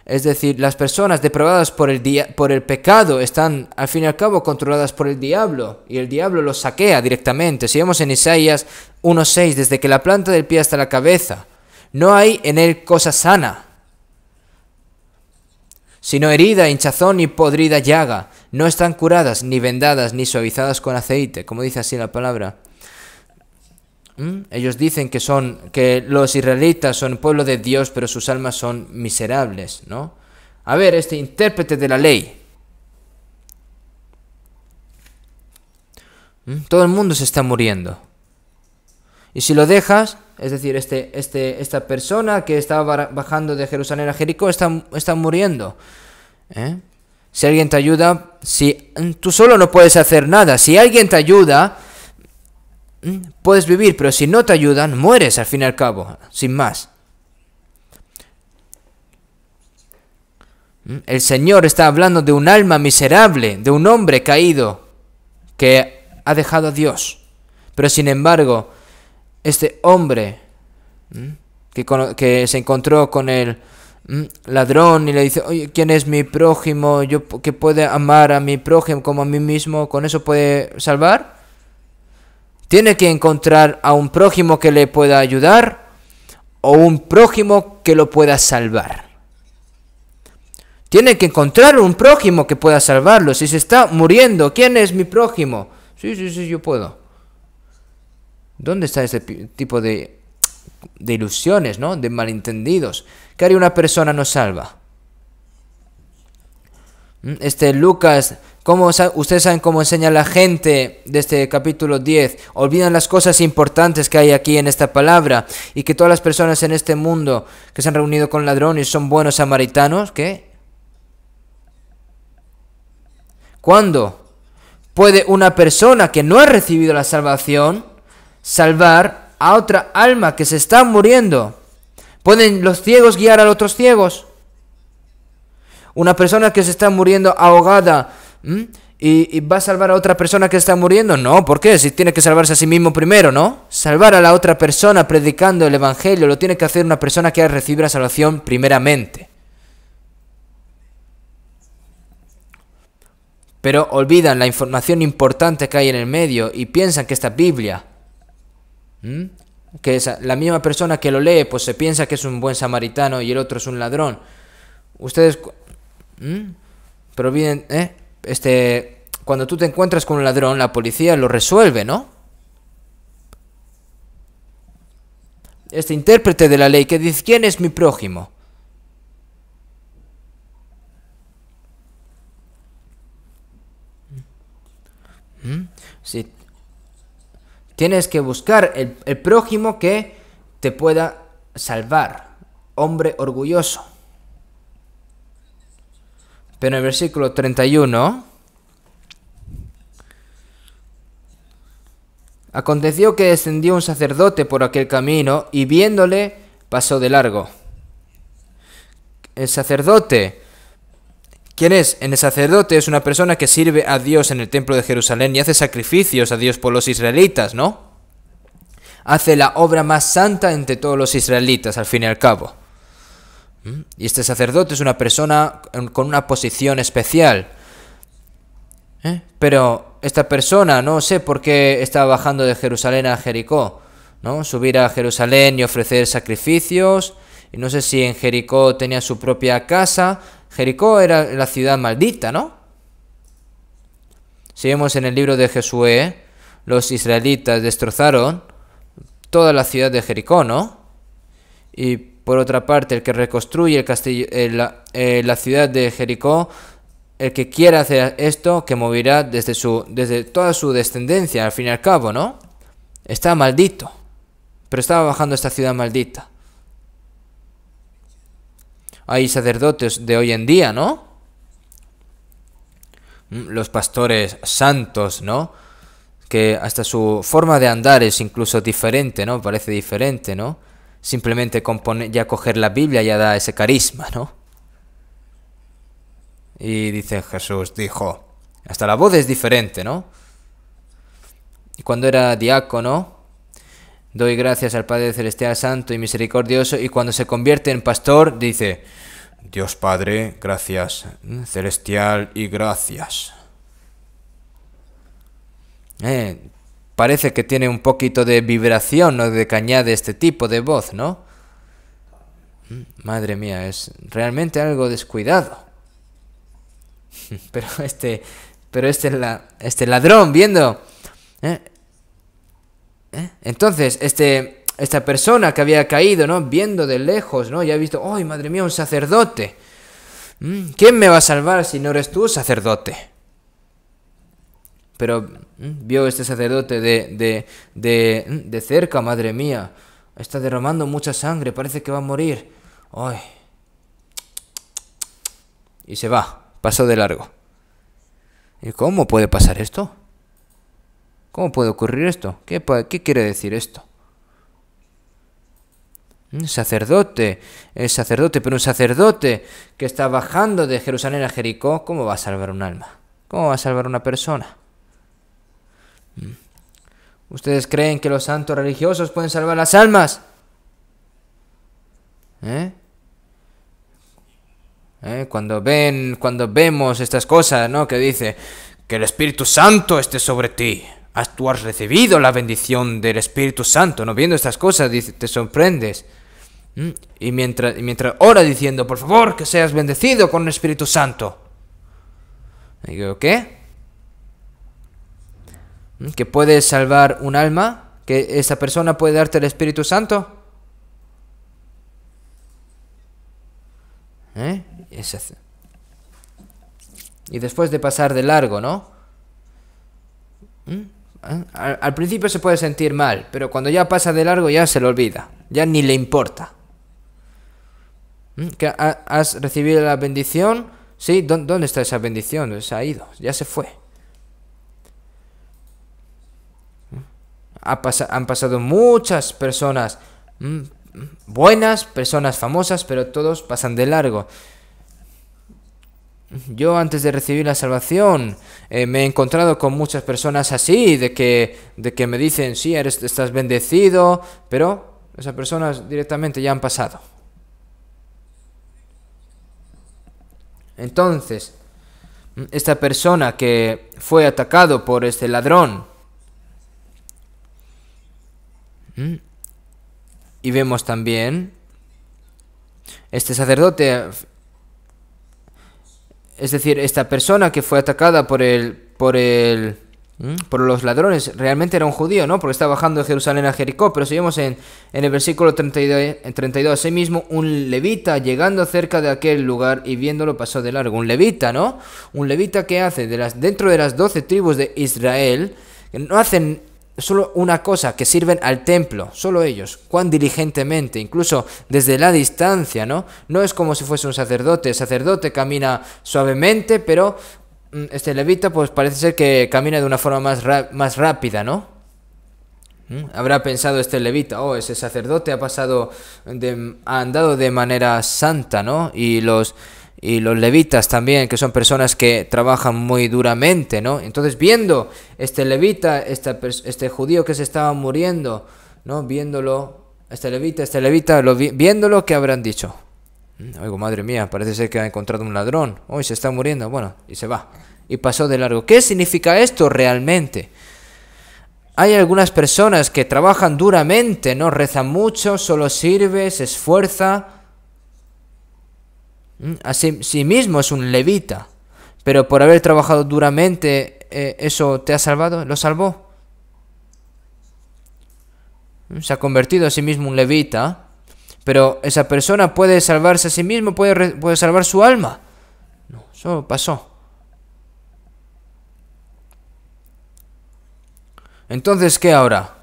Es decir, las personas depravadas por el pecado están, al fin y al cabo, controladas por el diablo, y el diablo los saquea directamente. Si vemos en Isaías 1:6, desde que la planta del pie hasta la cabeza, no hay en él cosa sana, sino herida, hinchazón y podrida llaga. No están curadas, ni vendadas, ni suavizadas con aceite, como dice así la palabra. Ellos dicen que los israelitas son pueblo de Dios, pero sus almas son miserables, ¿no? A ver, este intérprete de la ley. Todo el mundo se está muriendo. Y si lo dejas, es decir, esta persona que estaba bajando de Jerusalén a Jericó está muriendo. Si alguien te ayuda, si tú solo no puedes hacer nada. Si alguien te ayuda, puedes vivir, pero si no te ayudan, mueres al fin y al cabo, sin más. El Señor está hablando de un alma miserable, de un hombre caído que ha dejado a Dios. Pero sin embargo, este hombre que se encontró con el ladrón y le dice, oye, ¿quién es mi prójimo? Yo que puede amar a mi prójimo como a mí mismo, ¿con eso puede salvar? Tiene que encontrar a un prójimo que le pueda ayudar o un prójimo que lo pueda salvar. Tiene que encontrar un prójimo que pueda salvarlo. Si se está muriendo, ¿quién es mi prójimo? Sí, yo puedo. ¿Dónde está ese tipo de ilusiones, ¿no? De malentendidos? ¿Qué haría una persona no salva? Lucas, ustedes saben cómo enseña la gente de este capítulo 10. Olvidan las cosas importantes que hay aquí en esta palabra. Y que todas las personas en este mundo que se han reunido con ladrones son buenos samaritanos. ¿Qué? ¿Cuándo puede una persona que no ha recibido la salvación salvar a otra alma que se está muriendo? ¿Pueden los ciegos guiar a los otros ciegos? Una persona que se está muriendo ahogada y va a salvar a otra persona que está muriendo. No, ¿por qué? Si tiene que salvarse a sí mismo primero, ¿no? Salvar a la otra persona predicando el evangelio lo tiene que hacer una persona que ha recibido la salvación primeramente. Pero olvidan la información importante que hay en el medio y piensan que esta Biblia, que es la misma persona que lo lee, pues se piensa que es un buen samaritano y el otro es un ladrón. Ustedes, pero bien, cuando tú te encuentras con un ladrón, la policía lo resuelve, ¿no? Este intérprete de la ley que dice, ¿quién es mi prójimo? Sí. Tienes que buscar el prójimo que te pueda salvar. Hombre orgulloso. Pero en el versículo 31, aconteció que descendió un sacerdote por aquel camino y viéndole pasó de largo. El sacerdote, ¿quién es? El sacerdote es una persona que sirve a Dios en el templo de Jerusalén y hace sacrificios a Dios por los israelitas, ¿no? Hace la obra más santa entre todos los israelitas, al fin y al cabo. Y este sacerdote es una persona con una posición especial. Pero esta persona, no sé por qué estaba bajando de Jerusalén a Jericó, ¿no? Subir a Jerusalén y ofrecer sacrificios. Y no sé si en Jericó tenía su propia casa. Jericó era la ciudad maldita, ¿no? Si vemos en el libro de Josué, los israelitas destrozaron toda la ciudad de Jericó, ¿no? Y por otra parte, el que reconstruye el castillo, la ciudad de Jericó, el que quiera hacer esto, que morirá desde toda su descendencia, al fin y al cabo, ¿no? Está maldito, pero estaba bajando esta ciudad maldita. Hay sacerdotes de hoy en día, ¿no? Los pastores santos, ¿no? Que hasta su forma de andar es incluso diferente, ¿no? Parece diferente, ¿no? Simplemente ya coger la Biblia ya da ese carisma, ¿no? Y dice Jesús, dijo, hasta la voz es diferente, ¿no? Y cuando era diácono, Doy gracias al Padre Celestial, Santo y Misericordioso, y cuando se convierte en pastor dice: Dios Padre, gracias, celestial y gracias. Parece que tiene un poquito de vibración, ¿no?, de que añade este tipo de voz, ¿no? Madre mía, es realmente algo descuidado. Pero este ladrón viendo, entonces esta persona que había caído, ¿no?, viendo de lejos, ¿no?, ya ha visto: ¡ay, madre mía, un sacerdote! ¿Quién me va a salvar si no eres tú, sacerdote? Pero vio este sacerdote de cerca: madre mía, está derramando mucha sangre, parece que va a morir. ¡Ay! Y se va, pasó de largo. ¿Y cómo puede pasar esto? ¿Cómo puede ocurrir esto? ¿Qué quiere decir esto? Un sacerdote, pero un sacerdote que está bajando de Jerusalén a Jericó, ¿cómo va a salvar un alma? ¿Cómo va a salvar una persona? ¿Ustedes creen que los santos religiosos pueden salvar las almas? Cuando vemos estas cosas, ¿no?, que dice que el Espíritu Santo esté sobre ti, tú has recibido la bendición del Espíritu Santo, ¿no? Viendo estas cosas te sorprendes. Y mientras ora diciendo: por favor, que seas bendecido con el Espíritu Santo. Y digo: ¿qué? ¿Que puedes salvar un alma? ¿Que esa persona puede darte el Espíritu Santo? Y después de pasar de largo, ¿no? Al principio se puede sentir mal, pero cuando ya pasa de largo ya se lo olvida, ya ni le importa. ¿Que has recibido la bendición? Sí, ¿dónde está esa bendición? Se ha ido, ya se fue. Han pasado muchas personas buenas, personas famosas, pero todos pasan de largo. Yo, antes de recibir la salvación, me he encontrado con muchas personas así, de que me dicen: sí, estás bendecido, pero esas personas directamente ya han pasado. Entonces, esta persona que fue atacado por este ladrón, y vemos también este sacerdote, es decir, esta persona que fue atacada por los ladrones, realmente era un judío, ¿no? Porque estaba bajando de Jerusalén a Jericó. Pero seguimos en el versículo 32. Asimismo, un levita, llegando cerca de aquel lugar y viéndolo, pasó de largo. Un levita, ¿no? Un levita que hace dentro de las 12 tribus de Israel, que no hacen solo una cosa, que sirven al templo, solo ellos, cuán diligentemente, incluso desde la distancia, ¿no? No es como si fuese un sacerdote. El sacerdote camina suavemente, pero este levita pues parece ser que camina de una forma más rápida, ¿no? Habrá pensado este levita: oh, ese sacerdote ha andado de manera santa, ¿no? Y los levitas también, que son personas que trabajan muy duramente, ¿no? Entonces, viendo este levita, este judío que se estaba muriendo, ¿no? Viéndolo, viéndolo, ¿qué habrán dicho? Oigo, madre mía, parece ser que ha encontrado un ladrón. Hoy se está muriendo. Bueno, y se va. Y pasó de largo. ¿Qué significa esto realmente? Hay algunas personas que trabajan duramente, ¿no? Rezan mucho, solo sirve, se esfuerza. Sí mismo es un levita, pero por haber trabajado duramente, ¿eso te ha salvado? ¿Lo salvó? Se ha convertido a sí mismo un levita, pero esa persona puede salvarse a sí mismo, puede salvar su alma. No, eso pasó. Entonces, ¿qué ahora?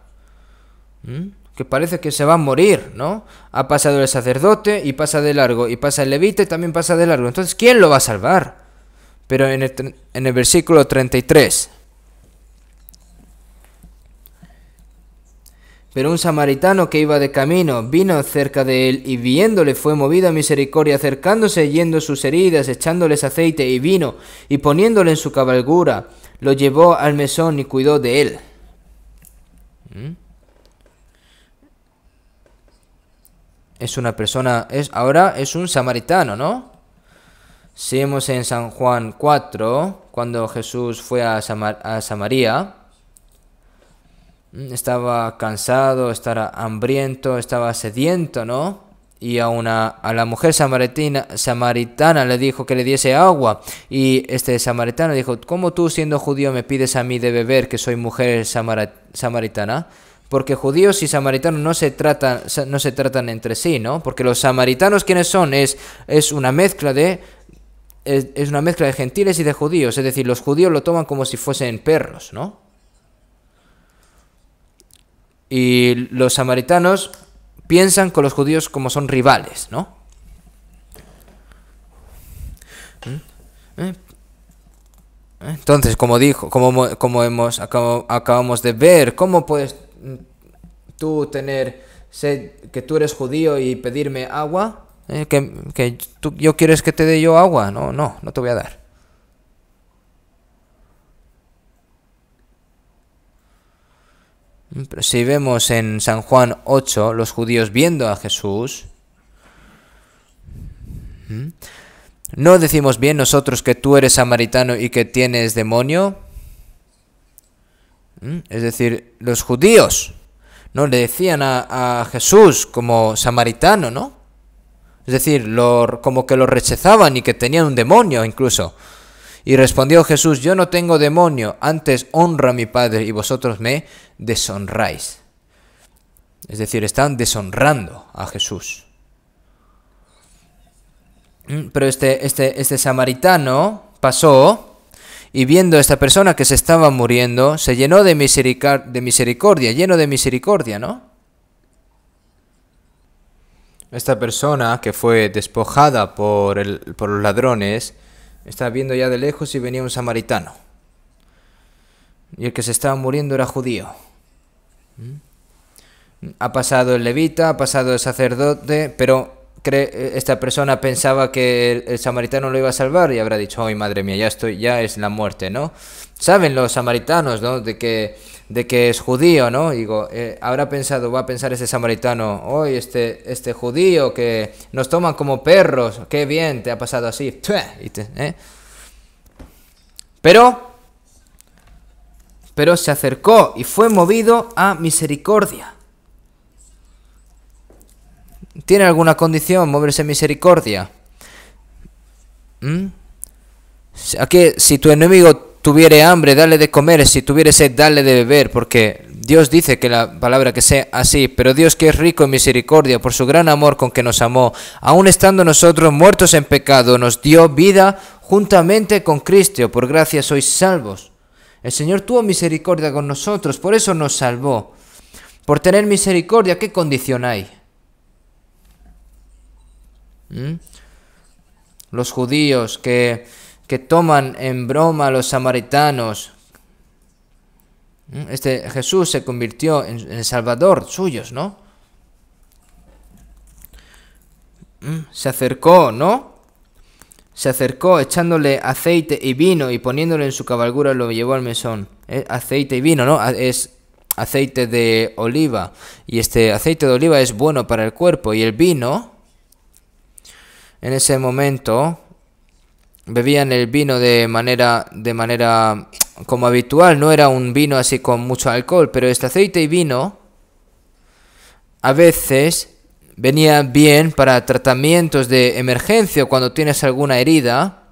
Que parece que se va a morir, ¿no? Ha pasado el sacerdote y pasa de largo, y pasa el levita y también pasa de largo. Entonces, ¿quién lo va a salvar? Pero en el versículo 33. Pero un samaritano que iba de camino vino cerca de él, y viéndole fue movido a misericordia, acercándose, yendo sus heridas, echándoles aceite y vino, y poniéndole en su cabalgura, lo llevó al mesón y cuidó de él. es una persona, ahora es un samaritano, ¿no? Si vemos en San Juan 4, cuando Jesús fue a Samaria, estaba cansado, estaba hambriento, estaba sediento, ¿no? Y a la mujer samaritana le dijo que le diese agua. Y este samaritano dijo, ¿cómo tú siendo judío me pides a mí de beber que soy mujer samaritana? Porque judíos y samaritanos no se tratan entre sí, ¿no? Porque los samaritanos, ¿quiénes son? Es una mezcla de gentiles y de judíos. Es decir, los judíos lo toman como si fuesen perros, ¿no? Y los samaritanos piensan con los judíos como son rivales, ¿no? Entonces, como acabamos de ver, ¿cómo puedes tú tener sed, que tú eres judío y pedirme agua? ¿Yo quieres que te dé yo agua? No te voy a dar. Pero si vemos en San Juan 8, los judíos viendo a Jesús, ¿no decimos bien nosotros que tú eres samaritano y que tienes demonio? Es decir, los judíos no le decían a Jesús como samaritano, ¿no? Es decir, como que lo rechazaban y que tenían un demonio incluso. Y respondió Jesús, yo no tengo demonio, antes honro a mi Padre y vosotros me deshonráis. Es decir, están deshonrando a Jesús. Pero este samaritano pasó y viendo a esta persona que se estaba muriendo, se llenó de misericordia, lleno de misericordia, ¿no? Esta persona que fue despojada por los ladrones, estaba viendo ya de lejos y venía un samaritano. Y el que se estaba muriendo era judío. Ha pasado el levita, ha pasado el sacerdote, pero esta persona pensaba que el samaritano lo iba a salvar y habrá dicho, ¡ay, madre mía, ya es la muerte!, ¿no? Saben los samaritanos, ¿no?, de que es judío, ¿no? Digo, va a pensar ese samaritano, ¡ay, este judío que nos toman como perros! ¡Qué bien te ha pasado así! Pero se acercó y fue movido a misericordia. ¿Tiene alguna condición moverse a misericordia? Aquí, si tu enemigo tuviere hambre, dale de comer, si tuviere sed, dale de beber, porque Dios dice que la palabra que sea así, pero Dios, que es rico en misericordia, por su gran amor con que nos amó, aun estando nosotros muertos en pecado, nos dio vida juntamente con Cristo, por gracia sois salvos. El Señor tuvo misericordia con nosotros, por eso nos salvó. Por tener misericordia, ¿qué condición hay? Los judíos que toman en broma a los samaritanos. Jesús se convirtió en el Salvador suyos, ¿no? Se acercó, ¿no? Se acercó echándole aceite y vino y poniéndole en su cabalgura lo llevó al mesón. Aceite y vino, ¿no? Es aceite de oliva. Y este aceite de oliva es bueno para el cuerpo. Y el vino, en ese momento, bebían el vino de manera como habitual. No era un vino así con mucho alcohol. Pero este aceite y vino a veces venía bien para tratamientos de emergencia. Cuando tienes alguna herida,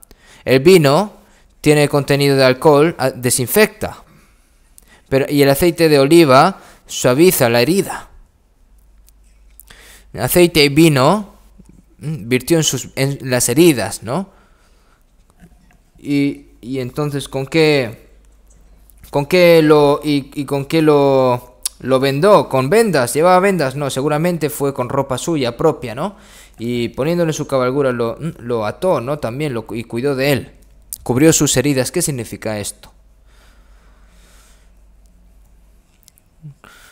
el vino tiene contenido de alcohol, desinfecta. Y el aceite de oliva suaviza la herida. El aceite y vino virtió en las heridas, ¿no? Y entonces, ¿con qué lo vendó? ¿Con vendas? ¿Llevaba vendas? No, seguramente fue con ropa suya propia, ¿no? Y poniéndole en su cabalgura lo ató, ¿no? También y cuidó de él. Cubrió sus heridas. ¿Qué significa esto?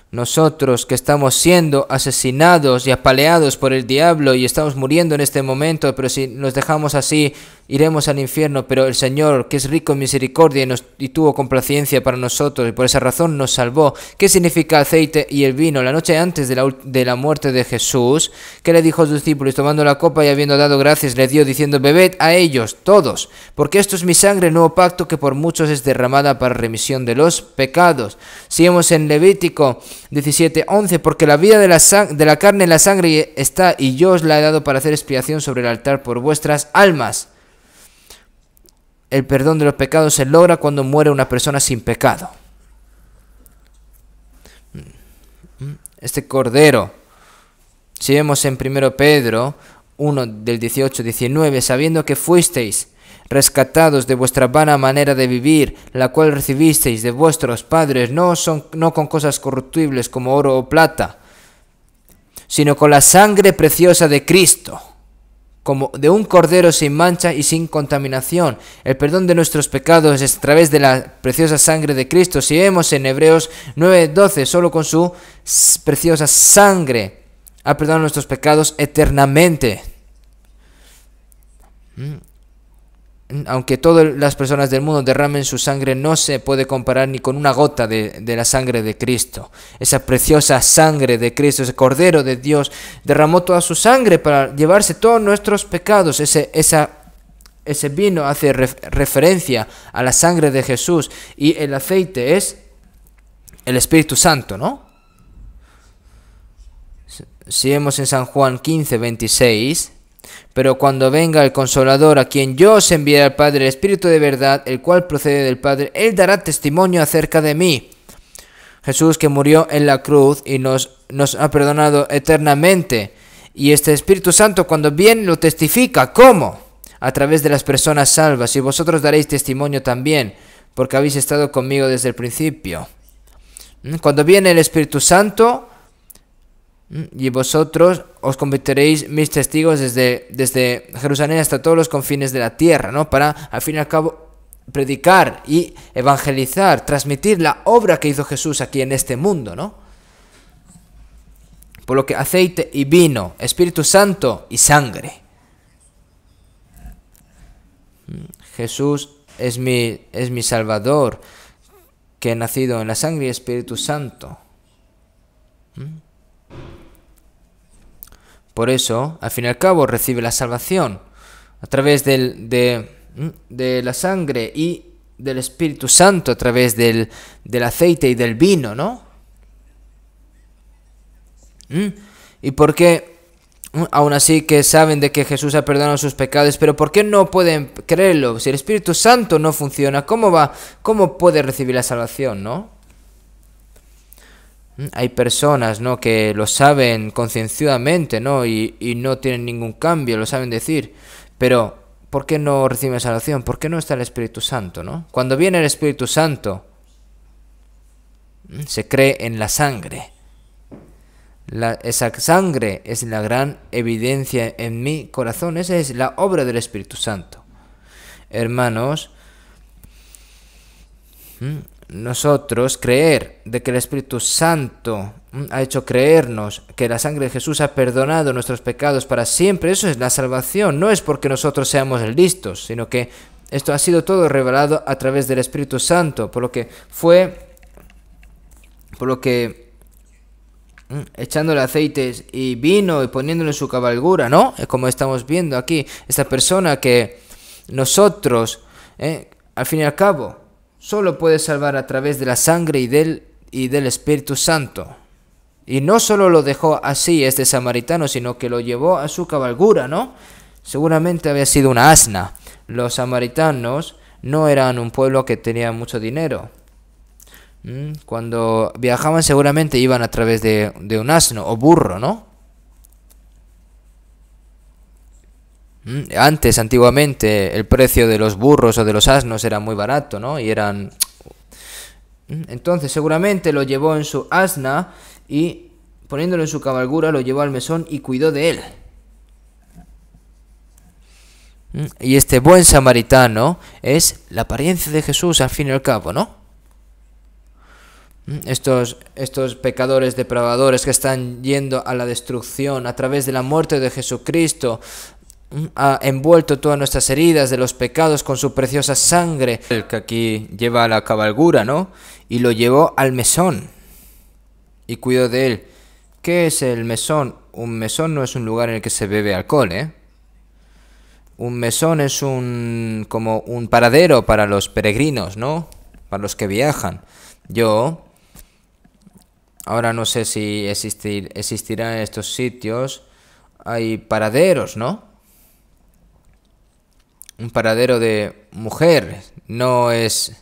Nosotros que estamos siendo asesinados y apaleados por el diablo y estamos muriendo en este momento, pero si nos dejamos así, iremos al infierno, pero el Señor, que es rico en misericordia y tuvo complacencia para nosotros, y por esa razón nos salvó. ¿Qué significa aceite y el vino? La noche antes de la muerte de Jesús, ¿qué le dijo a sus discípulos? Tomando la copa y habiendo dado gracias, le dio, diciendo: bebed a ellos, todos, porque esto es mi sangre, el nuevo pacto, que por muchos es derramada para remisión de los pecados. Sigamos en Levítico 17:11, porque la vida de la carne en la sangre está, y yo os la he dado para hacer expiación sobre el altar por vuestras almas. El perdón de los pecados se logra cuando muere una persona sin pecado. Este cordero, si vemos en 1 Pedro 1 del 18-19, sabiendo que fuisteis rescatados de vuestra vana manera de vivir, la cual recibisteis de vuestros padres, no con cosas corruptibles como oro o plata, sino con la sangre preciosa de Cristo, como de un cordero sin mancha y sin contaminación. El perdón de nuestros pecados es a través de la preciosa sangre de Cristo. Si vemos en Hebreos 9:12, solo con su preciosa sangre ha perdonado nuestros pecados eternamente. Aunque todas las personas del mundo derramen su sangre, no se puede comparar ni con una gota de la sangre de Cristo. Esa preciosa sangre de Cristo, ese Cordero de Dios, derramó toda su sangre para llevarse todos nuestros pecados. Ese vino hace referencia a la sangre de Jesús, y el aceite es el Espíritu Santo, ¿no? Si vemos en San Juan 15:26... Pero cuando venga el Consolador, a quien yo os enviaré al Padre, el Espíritu de verdad, el cual procede del Padre, Él dará testimonio acerca de mí. Jesús, que murió en la cruz y nos ha perdonado eternamente. Y este Espíritu Santo, cuando viene, lo testifica. ¿Cómo? A través de las personas salvas. Y vosotros daréis testimonio también, porque habéis estado conmigo desde el principio. Cuando viene el Espíritu Santo, y vosotros os convertiréis mis testigos desde Jerusalén hasta todos los confines de la tierra, ¿no? Para, al fin y al cabo, predicar y evangelizar, transmitir la obra que hizo Jesús aquí en este mundo, ¿no? Por lo que aceite y vino, Espíritu Santo y sangre. Jesús es mi Salvador, que he nacido en la sangre y Espíritu Santo. Por eso, al fin y al cabo, recibe la salvación a través de la sangre y del Espíritu Santo, a través del aceite y del vino, ¿no? ¿Y por qué, aún así que saben de que Jesús ha perdonado sus pecados, pero por qué no pueden creerlo? Si el Espíritu Santo no funciona, ¿cómo puede recibir la salvación, no? Hay personas, ¿no?, que lo saben concienciadamente, ¿no?, y no tienen ningún cambio, lo saben decir, pero ¿por qué no reciben salvación? ¿Por qué no está el Espíritu Santo, no? Cuando viene el Espíritu Santo, se cree en la sangre. Esa sangre es la gran evidencia en mi corazón. Esa es la obra del Espíritu Santo. Hermanos, nosotros creer de que el Espíritu Santo ha hecho creernos que la sangre de Jesús ha perdonado nuestros pecados para siempre, eso es la salvación. No es porque nosotros seamos listos, sino que esto ha sido todo revelado a través del Espíritu Santo, por lo que echándole aceites y vino y poniéndolo en su cabalgura, ¿no? Como estamos viendo aquí, esta persona que nosotros, al fin y al cabo, solo puede salvar a través de la sangre y del Espíritu Santo. Y no solo lo dejó así este samaritano, sino que lo llevó a su cabalgura, ¿no? Seguramente había sido una asna. Los samaritanos no eran un pueblo que tenía mucho dinero. Cuando viajaban seguramente iban a través de un asno o burro, ¿no? Antes, antiguamente, el precio de los burros o de los asnos era muy barato, ¿no? Entonces, seguramente lo llevó en su asna y, poniéndolo en su cabalgura, lo llevó al mesón y cuidó de él. Y este buen samaritano es la apariencia de Jesús, al fin y al cabo, ¿no? Estos pecadores depravadores que están yendo a la destrucción a través de la muerte de Jesucristo, ha envuelto todas nuestras heridas de los pecados con su preciosa sangre, el que aquí lleva a la cabalgura, ¿no? Y lo llevó al mesón y cuidó de él. ¿Qué es el mesón? Un mesón no es un lugar en el que se bebe alcohol, ¿eh? Un mesón es como un paradero para los peregrinos, ¿no? Para los que viajan. Ahora no sé si existirán en estos sitios. Hay paraderos, ¿no? Un paradero de mujer. No es...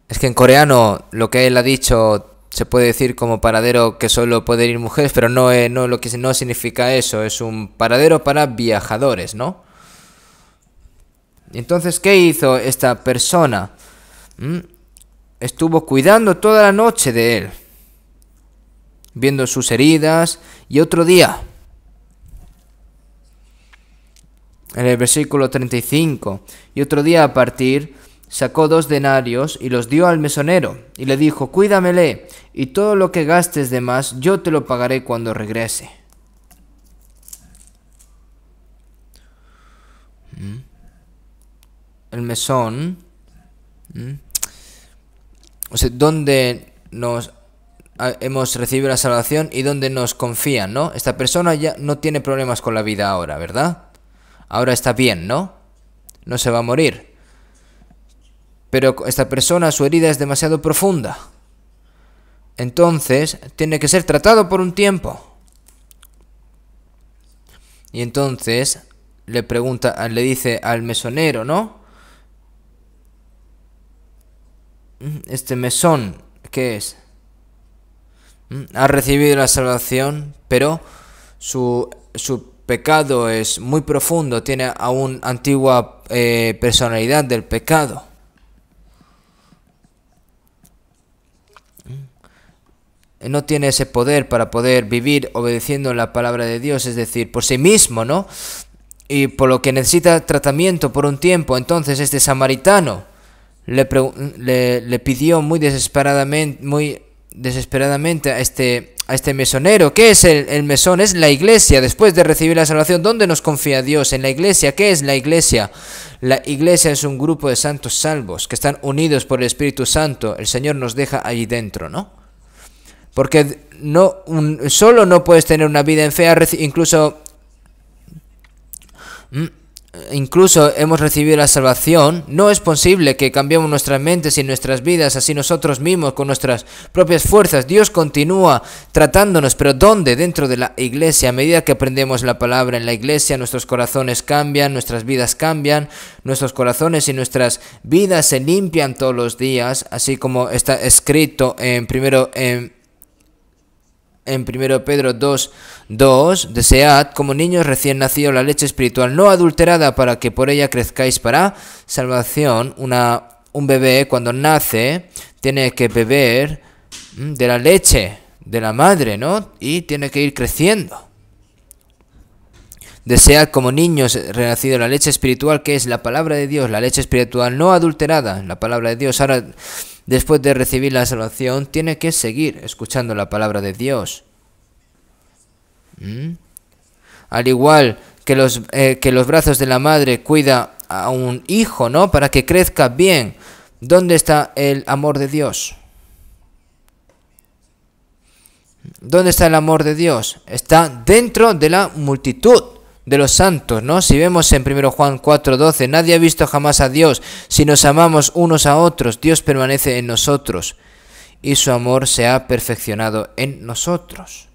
Es que en coreano lo que él ha dicho se puede decir como paradero que solo pueden ir mujeres, pero no significa eso. Es un paradero para viajadores, ¿no? Entonces, ¿qué hizo esta persona? Estuvo cuidando toda la noche de él, viendo sus heridas, y otro día, en el versículo 35, y otro día a partir, sacó 2 denarios y los dio al mesonero, y le dijo, cuídamele, y todo lo que gastes de más, yo te lo pagaré cuando regrese. El mesón, o sea, donde hemos recibido la salvación y donde nos confían, ¿no? Esta persona ya no tiene problemas con la vida ahora, ¿verdad? Ahora está bien, ¿no? No se va a morir. Pero esta persona, su herida es demasiado profunda. Entonces, tiene que ser tratado por un tiempo. Y entonces, le dice al mesonero, ¿no? Este mesón, ¿qué es? Ha recibido la salvación, pero su pecado es muy profundo, tiene aún antigua personalidad del pecado. No tiene ese poder para poder vivir obedeciendo la palabra de Dios, es decir, por sí mismo, ¿no? Y por lo que necesita tratamiento por un tiempo. Entonces este samaritano le pidió muy desesperadamente a este mesonero. ¿Qué es el mesón? Es la iglesia. Después de recibir la salvación, ¿dónde nos confía Dios? En la iglesia. ¿Qué es la iglesia? La iglesia es un grupo de santos salvos que están unidos por el Espíritu Santo. El Señor nos deja allí dentro, ¿no? Porque solo no puedes tener una vida en fe, incluso hemos recibido la salvación. No es posible que cambiemos nuestras mentes y nuestras vidas así nosotros mismos con nuestras propias fuerzas. Dios continúa tratándonos, pero ¿dónde? Dentro de la iglesia. A medida que aprendemos la palabra en la iglesia, nuestros corazones cambian, nuestras vidas cambian, nuestros corazones y nuestras vidas se limpian todos los días, así como está escrito en 1 Pedro 2:2, desead como niños recién nacidos la leche espiritual no adulterada para que por ella crezcáis para salvación. Un bebé cuando nace tiene que beber de la leche de la madre, ¿no? Y tiene que ir creciendo. Desead como niños renacidos la leche espiritual, que es la palabra de Dios, la leche espiritual no adulterada, la palabra de Dios. Ahora, después de recibir la salvación, tiene que seguir escuchando la palabra de Dios. Al igual que los brazos de la madre cuida a un hijo, ¿no? Para que crezca bien. ¿Dónde está el amor de Dios? ¿Dónde está el amor de Dios? Está dentro de la multitud de los santos, ¿no? Si vemos en 1 Juan 4:12, nadie ha visto jamás a Dios. Si nos amamos unos a otros, Dios permanece en nosotros y su amor se ha perfeccionado en nosotros.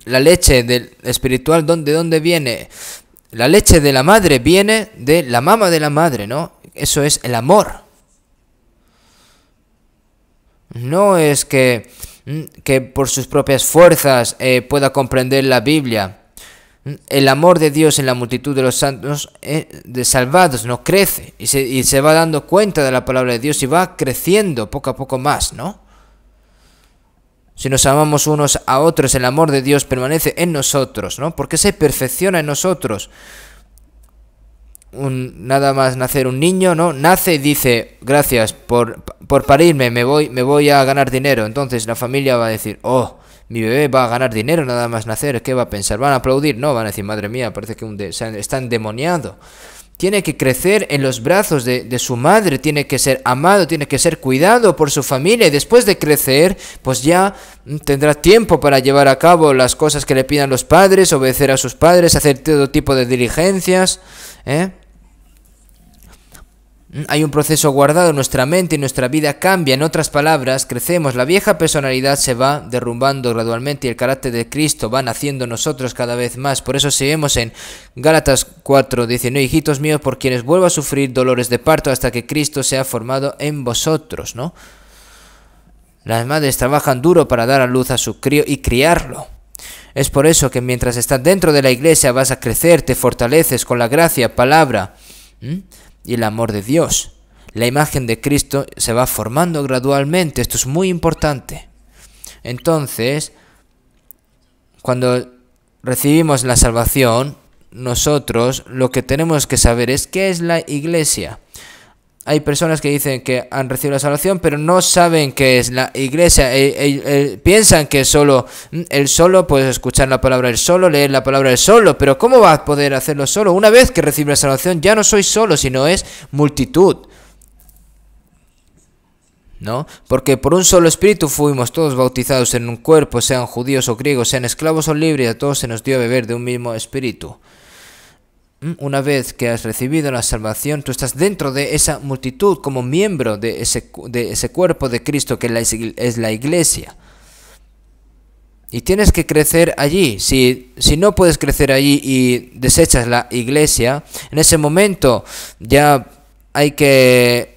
La leche espiritual, ¿de dónde viene? La leche de la madre viene de la mama de la madre, ¿no? Eso es el amor. No es que por sus propias fuerzas pueda comprender la Biblia. El amor de Dios en la multitud de los santos de salvados no crece y se va dando cuenta de la palabra de Dios y va creciendo poco a poco más, ¿no? Si nos amamos unos a otros, el amor de Dios permanece en nosotros, ¿no? Porque se perfecciona en nosotros. nada más nacer un niño, ¿no? Nace y dice, gracias por parirme, me voy a ganar dinero. Entonces la familia va a decir, oh, mi bebé va a ganar dinero nada más nacer. ¿Qué va a pensar? ¿Van a aplaudir? No, van a decir, madre mía, parece que está endemoniado. Tiene que crecer en los brazos de su madre, tiene que ser amado, tiene que ser cuidado por su familia, y después de crecer, pues ya tendrá tiempo para llevar a cabo las cosas que le pidan los padres, obedecer a sus padres, hacer todo tipo de diligencias, ¿eh? Hay un proceso guardado en nuestra mente y nuestra vida cambia. En otras palabras, crecemos, la vieja personalidad se va derrumbando gradualmente y el carácter de Cristo va naciendo en nosotros cada vez más. Por eso seguimos en Gálatas 4:19, hijitos míos, por quienes vuelvo a sufrir dolores de parto hasta que Cristo sea formado en vosotros, ¿no? Las madres trabajan duro para dar a luz a su crío y criarlo. Es por eso que mientras estás dentro de la iglesia vas a crecer, te fortaleces con la gracia, palabra, y el amor de Dios. La imagen de Cristo se va formando gradualmente. Esto es muy importante. Entonces, cuando recibimos la salvación, nosotros lo que tenemos que saber es qué es la iglesia. Hay personas que dicen que han recibido la salvación, pero no saben qué es la iglesia. Piensan que solo él solo, puedes escuchar la palabra él solo, leer la palabra él solo, pero ¿cómo va a poder hacerlo solo? Una vez que recibe la salvación, ya no soy solo, sino es multitud, ¿no? Porque por un solo espíritu fuimos todos bautizados en un cuerpo, sean judíos o griegos, sean esclavos o libres, a todos se nos dio a beber de un mismo espíritu. Una vez que has recibido la salvación, tú estás dentro de esa multitud como miembro de ese cuerpo de Cristo que es la iglesia. Y tienes que crecer allí. Si no puedes crecer allí y desechas la iglesia, en ese momento ya hay que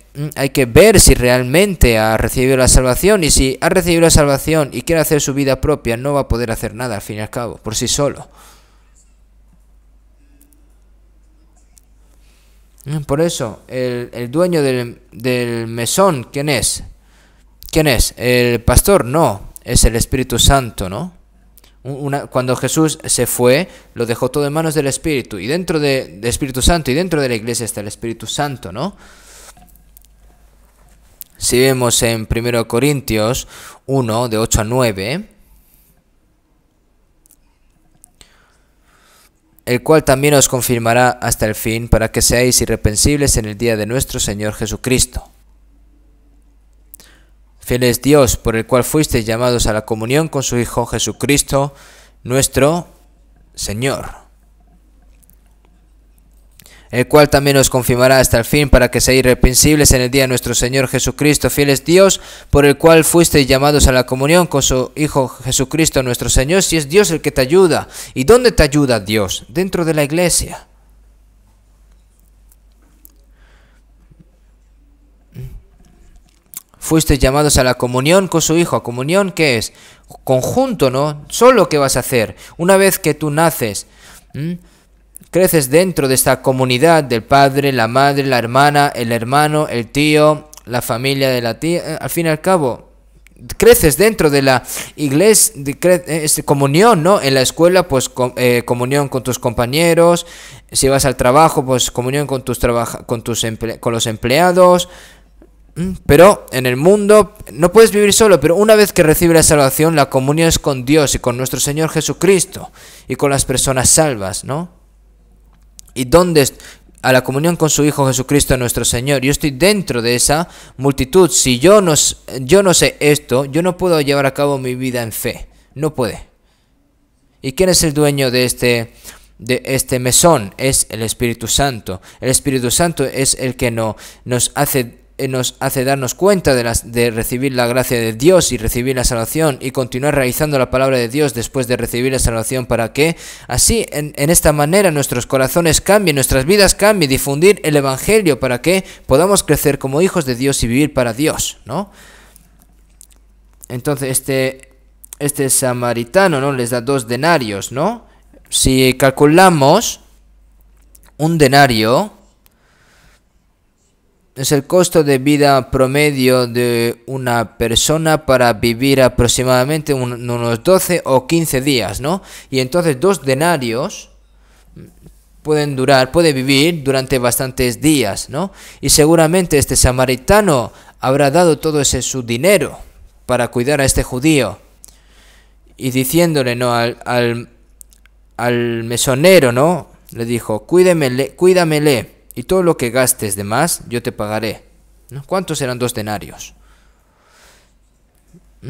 ver si realmente ha recibido la salvación. Y si ha recibido la salvación y quiere hacer su vida propia, no va a poder hacer nada al fin y al cabo, por sí solo. Por eso, el dueño del mesón, ¿quién es? ¿Quién es? ¿El pastor? No, es el Espíritu Santo, ¿no? Cuando Jesús se fue, lo dejó todo en manos del Espíritu, y dentro del Espíritu Santo, y dentro de la iglesia está el Espíritu Santo, ¿no? Si vemos en 1 Corintios 1, de 8 a 9... el cual también os confirmará hasta el fin, para que seáis irreprensibles en el día de nuestro Señor Jesucristo. Fiel es Dios, por el cual fuisteis llamados a la comunión con su Hijo Jesucristo, nuestro Señor. El cual también os confirmará hasta el fin, para que seáis irreprensibles en el día de nuestro Señor Jesucristo. Fiel es Dios, por el cual fuisteis llamados a la comunión con su Hijo Jesucristo nuestro Señor. Si es Dios el que te ayuda. ¿Y dónde te ayuda Dios? Dentro de la iglesia. Fuisteis llamados a la comunión con su Hijo. ¿Comunión qué es? Conjunto, ¿no? Solo ¿qué vas a hacer? Una vez que tú naces, creces dentro de esta comunidad del padre, la madre, la hermana, el hermano, el tío, la familia de la tía. Al fin y al cabo, creces dentro de la iglesia, comunión, ¿no? En la escuela, pues comunión con tus compañeros. Si vas al trabajo, pues comunión con los empleados. Pero en el mundo no puedes vivir solo, pero una vez que recibes la salvación, la comunión es con Dios y con nuestro Señor Jesucristo y con las personas salvas, ¿no? ¿Y dónde? A la comunión con su Hijo Jesucristo nuestro Señor. Yo estoy dentro de esa multitud. Si yo no sé esto, yo no puedo llevar a cabo mi vida en fe. No puede. ¿Y quién es el dueño de este mesón? Es el Espíritu Santo. El Espíritu Santo es el que nos hace darnos cuenta de recibir la gracia de Dios y recibir la salvación y continuar realizando la palabra de Dios después de recibir la salvación, para que así en esta manera nuestros corazones cambien, nuestras vidas cambien, difundir el Evangelio para que podamos crecer como hijos de Dios y vivir para Dios, ¿no? Entonces este samaritano, ¿no? Les da 2 denarios, ¿no? Si calculamos un denario, es el costo de vida promedio de una persona para vivir aproximadamente unos 12 o 15 días, ¿no? Y entonces 2 denarios puede vivir durante bastantes días, ¿no? Y seguramente este samaritano habrá dado todo ese su dinero para cuidar a este judío. Y diciéndole, ¿no? al mesonero, ¿no? Le dijo, cuídamele, y todo lo que gastes de más, yo te pagaré, ¿no? ¿Cuántos eran 2 denarios?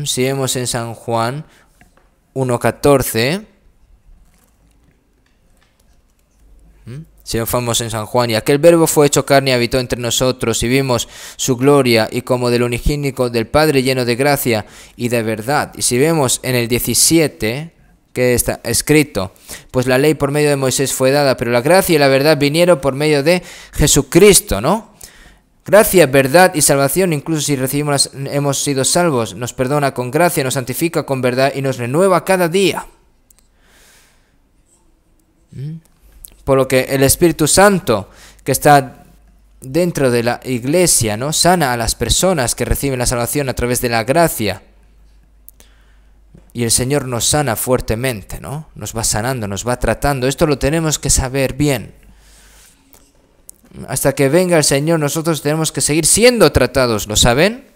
Si vemos en San Juan 1:14, si vamos en San Juan, y aquel verbo fue hecho carne y habitó entre nosotros, y vimos su gloria, y como del unigénito del Padre lleno de gracia y de verdad. Y si vemos en el 17, que está escrito, pues la ley por medio de Moisés fue dada, pero la gracia y la verdad vinieron por medio de Jesucristo, ¿no? Gracia, verdad y salvación, incluso si hemos sido salvos, nos perdona con gracia, nos santifica con verdad y nos renueva cada día. Por lo que el Espíritu Santo que está dentro de la iglesia, ¿no? Sana a las personas que reciben la salvación a través de la gracia. Y el Señor nos sana fuertemente, ¿no? Nos va sanando, nos va tratando. Esto lo tenemos que saber bien. Hasta que venga el Señor, nosotros tenemos que seguir siendo tratados, ¿lo saben?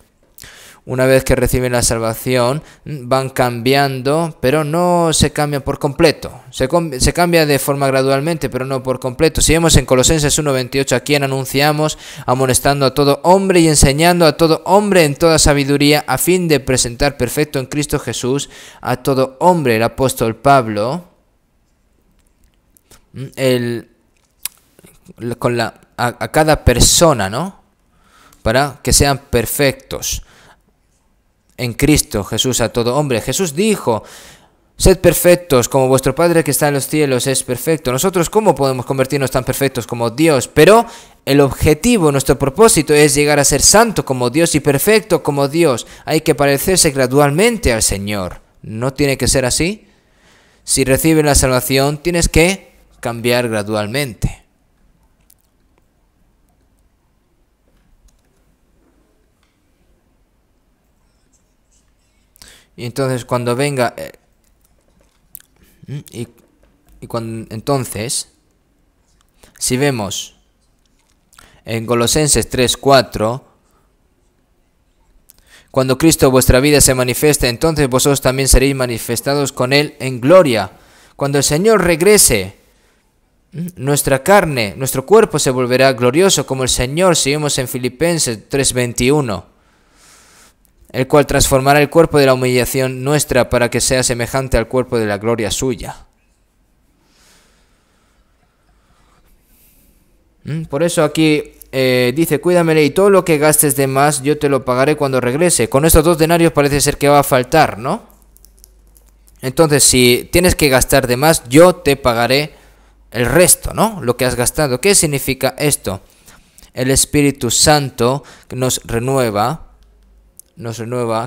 Una vez que reciben la salvación, van cambiando, pero no se cambian por completo. Se cambia de forma gradualmente, pero no por completo. Si vemos en Colosenses 1:28, a quien anunciamos, amonestando a todo hombre y enseñando a todo hombre en toda sabiduría, a fin de presentar perfecto en Cristo Jesús a todo hombre. El apóstol Pablo, a cada persona, ¿no? Para que sean perfectos en Cristo Jesús a todo hombre. Jesús dijo, sed perfectos como vuestro Padre que está en los cielos es perfecto. Nosotros, ¿cómo podemos convertirnos tan perfectos como Dios? Pero el objetivo, nuestro propósito es llegar a ser santo como Dios y perfecto como Dios. Hay que parecerse gradualmente al Señor. ¿No tiene que ser así? Si recibes la salvación, tienes que cambiar gradualmente. Y entonces cuando venga entonces, si vemos en Colosenses 3:4, cuando Cristo vuestra vida se manifieste, entonces vosotros también seréis manifestados con Él en gloria. Cuando el Señor regrese, nuestra carne, nuestro cuerpo se volverá glorioso como el Señor, si vemos en Filipenses 3:21. El cual transformará el cuerpo de la humillación nuestra para que sea semejante al cuerpo de la gloria suya. Por eso aquí dice, cuídamele y todo lo que gastes de más yo te lo pagaré cuando regrese. Con estos 2 denarios parece ser que va a faltar, ¿no? Entonces, si tienes que gastar de más, yo te pagaré el resto, ¿no? Lo que has gastado. ¿Qué significa esto? El Espíritu Santo nos renueva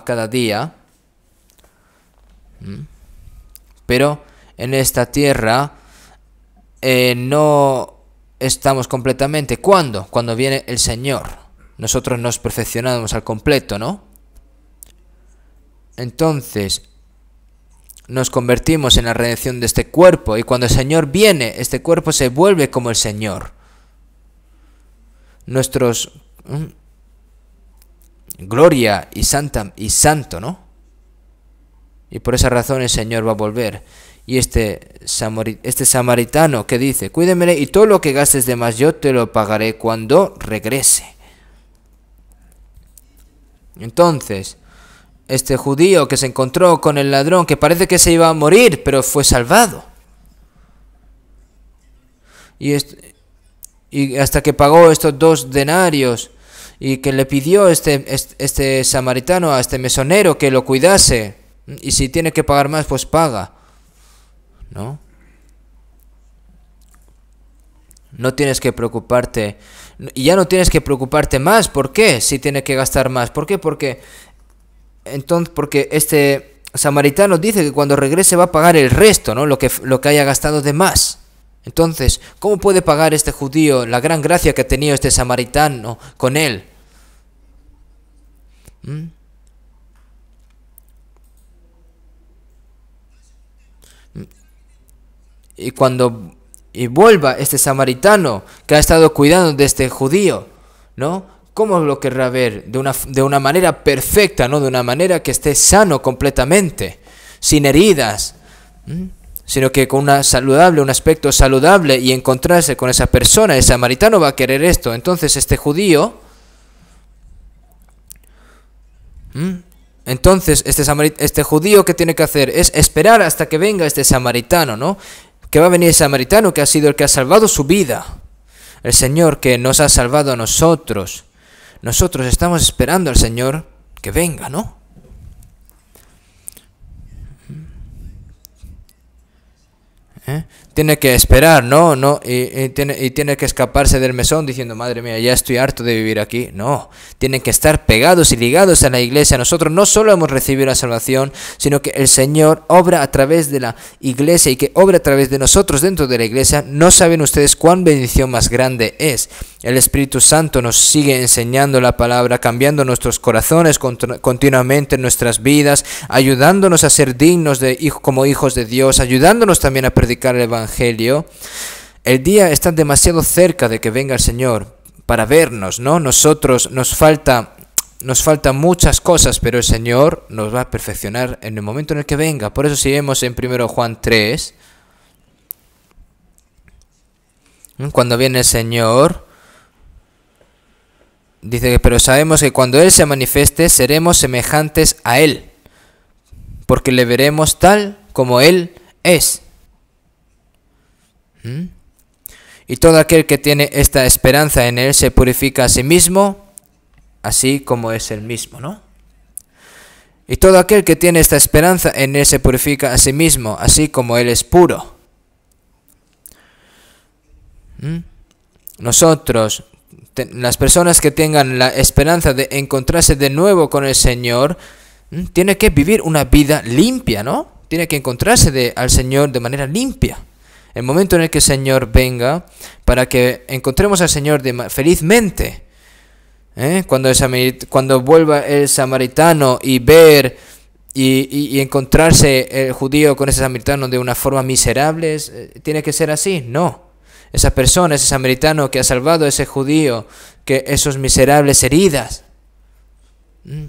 cada día, pero en esta tierra no estamos completamente. ¿Cuándo? Cuando viene el Señor. Nosotros nos perfeccionamos al completo, ¿no? Entonces nos convertimos en la redención de este cuerpo, y cuando el Señor viene, este cuerpo se vuelve como el Señor. Nuestros gloria y santo, ¿no? Y por esa razón el Señor va a volver. Y este samaritano que dice, cuídemele y todo lo que gastes de más yo te lo pagaré cuando regrese. Entonces, este judío que se encontró con el ladrón, que parece que se iba a morir, pero fue salvado. Y hasta que pagó estos 2 denarios, y que le pidió este samaritano a este mesonero que lo cuidase, y si tiene que pagar más, pues paga, ¿no? No tienes que preocuparte, y ya no tienes que preocuparte más. ¿Por qué? Si tiene que gastar más. ¿Por qué? Porque este samaritano dice que cuando regrese va a pagar el resto, ¿no? Lo que haya gastado de más. Entonces, ¿cómo puede pagar este judío la gran gracia que ha tenido este samaritano con él? Y cuando y vuelva este samaritano que ha estado cuidando de este judío, ¿no? ¿Cómo lo querrá ver? De una manera perfecta, ¿no? De una manera que esté sano completamente, sin heridas, sino que con un aspecto saludable, y encontrarse con esa persona. El samaritano va a querer esto. Entonces este judío, este judío, ¿qué tiene que hacer? Es esperar hasta que venga este samaritano, ¿no? Que va a venir el samaritano que ha sido el que ha salvado su vida. El Señor que nos ha salvado a nosotros. Nosotros estamos esperando al Señor que venga, ¿no? Tiene que esperar, ¿no? Y tiene que escaparse del mesón diciendo, madre mía, ya estoy harto de vivir aquí. No, tienen que estar pegados y ligados a la iglesia. Nosotros no solo hemos recibido la salvación, sino que el Señor obra a través de la iglesia y que obra a través de nosotros dentro de la iglesia. No saben ustedes cuán bendición más grande es. El Espíritu Santo nos sigue enseñando la palabra, cambiando nuestros corazones continuamente en nuestras vidas, ayudándonos a ser dignos como hijos de Dios, ayudándonos también a predicar el Evangelio. El día está demasiado cerca de que venga el Señor para vernos, ¿no? Nosotros nos faltan muchas cosas, pero el Señor nos va a perfeccionar en el momento en el que venga. Por eso si vemos en 1 Juan 3, cuando viene el Señor, dice que pero sabemos que cuando Él se manifieste seremos semejantes a Él, porque le veremos tal como Él es. Y todo aquel que tiene esta esperanza en Él se purifica a sí mismo, así como es Él mismo, ¿no? Y todo aquel que tiene esta esperanza en Él se purifica a sí mismo, así como Él es puro. Nosotros, las personas que tengan la esperanza de encontrarse de nuevo con el Señor, tienen que vivir una vida limpia, ¿no? Tiene que encontrarse al Señor de manera limpia. El momento en el que el Señor venga, para que encontremos al Señor felizmente, cuando vuelva el samaritano y ver y encontrarse el judío con ese samaritano de una forma miserable, ¿tiene que ser así? No. Esa persona, ese samaritano que ha salvado a ese judío, que esos miserables heridas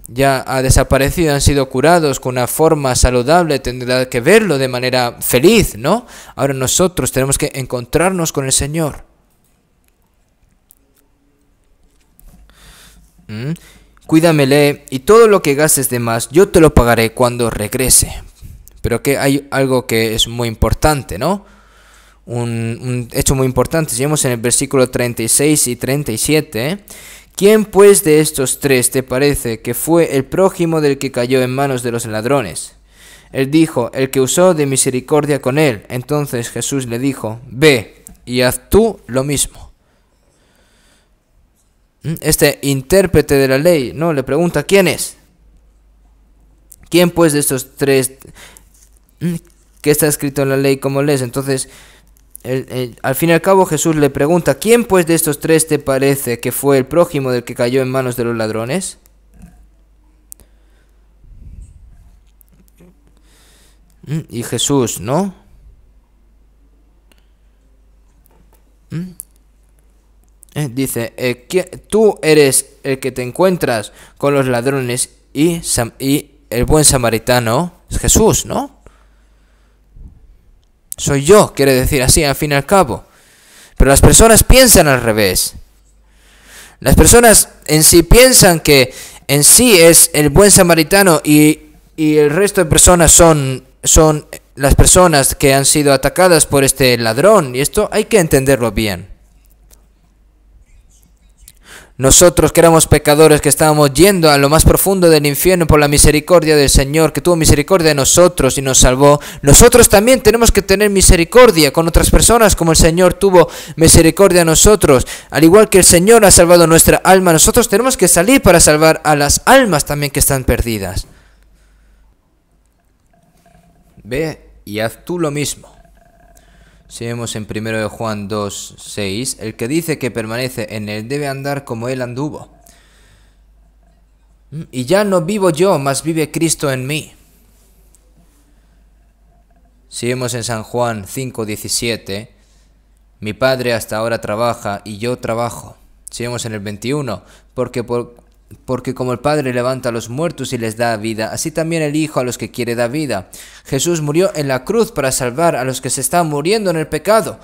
ya ha desaparecido, han sido curados con una forma saludable, tendrá que verlo de manera feliz, ¿no? Ahora nosotros tenemos que encontrarnos con el Señor. Cuídamele y todo lo que gastes de más, yo te lo pagaré cuando regrese. Pero que hay algo que es muy importante, ¿no? Un hecho muy importante. Si vemos en el versículo 36 y 37, ¿quién pues de estos tres te parece que fue el prójimo del que cayó en manos de los ladrones? Él dijo, el que usó de misericordia con él. Entonces Jesús le dijo, ve y haz tú lo mismo. Este intérprete de la ley, ¿no? Le pregunta, ¿quién es? ¿Quién pues de estos tres? ¿Qué está escrito en la ley? ¿Cómo lees? Entonces, al fin y al cabo Jesús le pregunta, ¿quién pues de estos tres te parece que fue el prójimo del que cayó en manos de los ladrones? Y Jesús, ¿no? Dice, tú eres el que te encuentras con los ladrones y el buen samaritano es Jesús, ¿no? Soy yo, quiere decir así al fin y al cabo. Pero las personas piensan al revés. Las personas en sí piensan que en sí es el buen samaritano y el resto de personas son las personas que han sido atacadas por este ladrón. Y esto hay que entenderlo bien. Nosotros que éramos pecadores, que estábamos yendo a lo más profundo del infierno por la misericordia del Señor, que tuvo misericordia de nosotros y nos salvó, nosotros también tenemos que tener misericordia con otras personas como el Señor tuvo misericordia de nosotros. Al igual que el Señor ha salvado nuestra alma, nosotros tenemos que salir para salvar a las almas también que están perdidas. Ve y haz tú lo mismo. Si vemos en 1 Juan 2, 6, el que dice que permanece en él debe andar como él anduvo. Y ya no vivo yo, mas vive Cristo en mí. Si vemos en San Juan 5, 17, Mi Padre hasta ahora trabaja y yo trabajo. Seguimos en el 21. Porque como el Padre levanta a los muertos y les da vida, así también el Hijo a los que quiere da vida. Jesús murió en la cruz para salvar a los que se están muriendo en el pecado.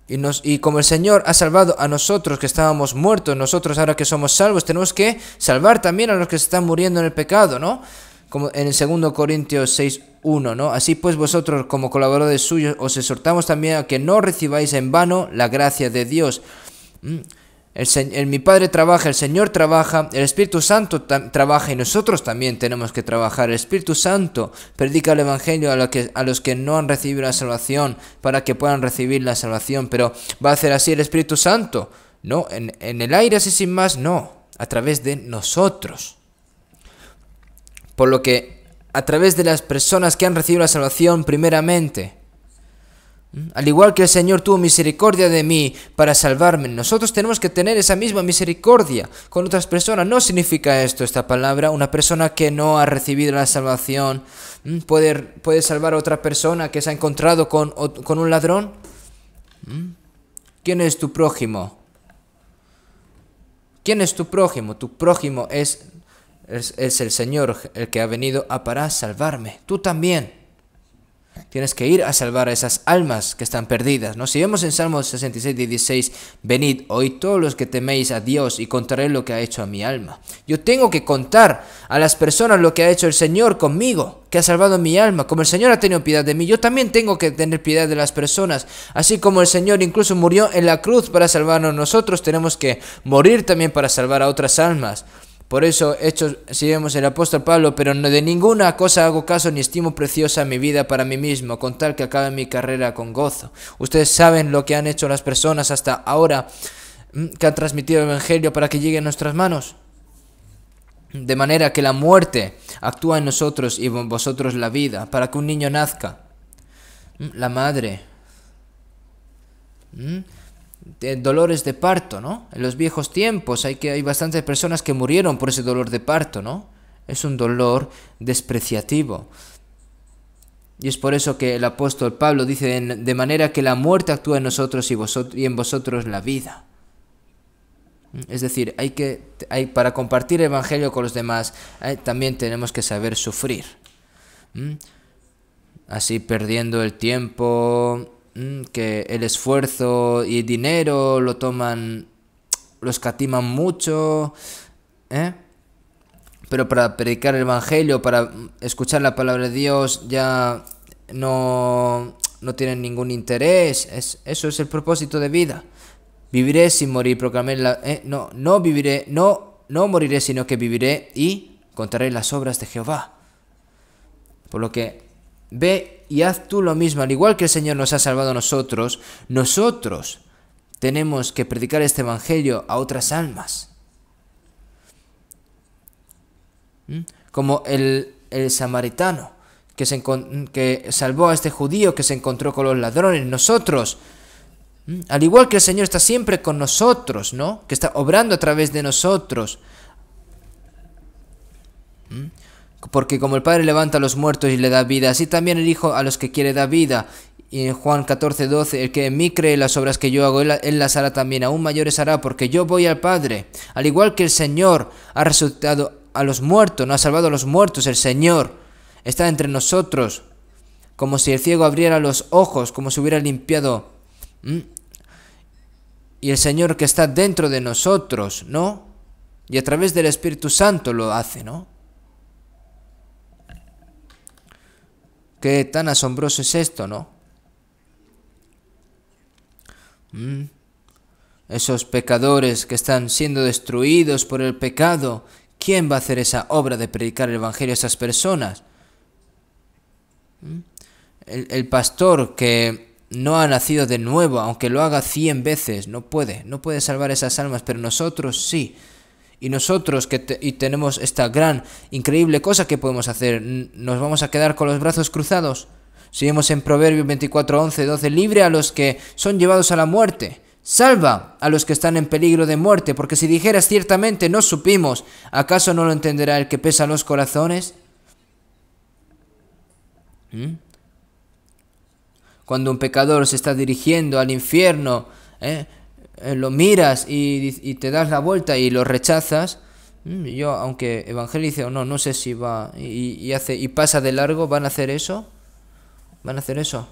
Y como el Señor ha salvado a nosotros que estábamos muertos, nosotros ahora que somos salvos, tenemos que salvar también a los que se están muriendo en el pecado, ¿no? Como en el 2 Corintios 6:1, ¿no? Así pues vosotros como colaboradores suyos os exhortamos también a que no recibáis en vano la gracia de Dios. Mi Padre trabaja, el Señor trabaja, el Espíritu Santo trabaja y nosotros también tenemos que trabajar. El Espíritu Santo predica el Evangelio a los que no han recibido la salvación para que puedan recibir la salvación. Pero ¿va a hacer así el Espíritu Santo? No, en el aire así sin más, no, a través de nosotros. Por lo que a través de las personas que han recibido la salvación primeramente, al igual que el Señor tuvo misericordia de mí para salvarme, nosotros tenemos que tener esa misma misericordia con otras personas. No significa esta palabra, una persona que no ha recibido la salvación puede salvar a otra persona que se ha encontrado con un ladrón. ¿Quién es tu prójimo? ¿Quién es tu prójimo? Tu prójimo es el Señor, el que ha venido para salvarme. Tú también tienes que ir a salvar a esas almas que están perdidas, ¿no? Si vemos en Salmos 66:16, venid, oíd todos los que teméis a Dios y contaré lo que ha hecho a mi alma. Yo tengo que contar a las personas lo que ha hecho el Señor conmigo, que ha salvado mi alma. Como el Señor ha tenido piedad de mí, yo también tengo que tener piedad de las personas. Así como el Señor incluso murió en la cruz para salvarnos, nosotros tenemos que morir también para salvar a otras almas. Por eso, si vemos el apóstol Pablo, pero no de ninguna cosa hago caso ni estimo preciosa mi vida para mí mismo, con tal que acabe mi carrera con gozo. Ustedes saben lo que han hecho las personas hasta ahora que han transmitido el Evangelio para que llegue a nuestras manos. De manera que la muerte actúa en nosotros y en vosotros la vida, para que un niño nazca. La madre. Dolores de parto, ¿no? En los viejos tiempos hay bastantes personas que murieron por ese dolor de parto, ¿no? Es un dolor despreciativo. Y es por eso que el apóstol Pablo dice, de manera que la muerte actúa en nosotros y en vosotros la vida. Es decir, para compartir el Evangelio con los demás, también tenemos que saber sufrir. Así perdiendo el tiempo, que el esfuerzo y el dinero lo escatiman mucho, pero para predicar el Evangelio, para escuchar la palabra de Dios, ya no tienen ningún interés. Eso es el propósito de vida. Viviré sin morir, proclamé no moriré, sino que viviré y contaré las obras de Jehová. Por lo que ve y haz tú lo mismo, al igual que el Señor nos ha salvado a nosotros tenemos que predicar este Evangelio a otras almas. Como el samaritano que salvó a este judío que se encontró con los ladrones. Nosotros, al igual que el Señor está siempre con nosotros, ¿no? Que está obrando a través de nosotros. Porque como el Padre levanta a los muertos y le da vida, así también el Hijo a los que quiere da vida. Y en Juan 14:12, el que en mí cree las obras que yo hago, él las hará también, aún mayores hará, porque yo voy al Padre. Al igual que el Señor ha resucitado a los muertos, no ha salvado a los muertos, el Señor está entre nosotros, como si el ciego abriera los ojos, como si hubiera limpiado. Y el Señor que está dentro de nosotros, ¿no? Y a través del Espíritu Santo lo hace, ¿no? Qué tan asombroso es esto, ¿no? Esos pecadores que están siendo destruidos por el pecado, ¿quién va a hacer esa obra de predicar el Evangelio a esas personas? El pastor que no ha nacido de nuevo, aunque lo haga 100 veces, no puede salvar esas almas, pero nosotros sí. Y nosotros y tenemos esta gran, increíble cosa que podemos hacer, ¿nos vamos a quedar con los brazos cruzados? Si vemos en Proverbios 24:11-12, libre a los que son llevados a la muerte, salva a los que están en peligro de muerte, porque si dijeras ciertamente no supimos, ¿acaso no lo entenderá el que pesa los corazones? Cuando un pecador se está dirigiendo al infierno, lo miras y te das la vuelta y lo rechazas. Yo, aunque evangelice o no, no sé si va y pasa de largo, ¿van a hacer eso? ¿Van a hacer eso?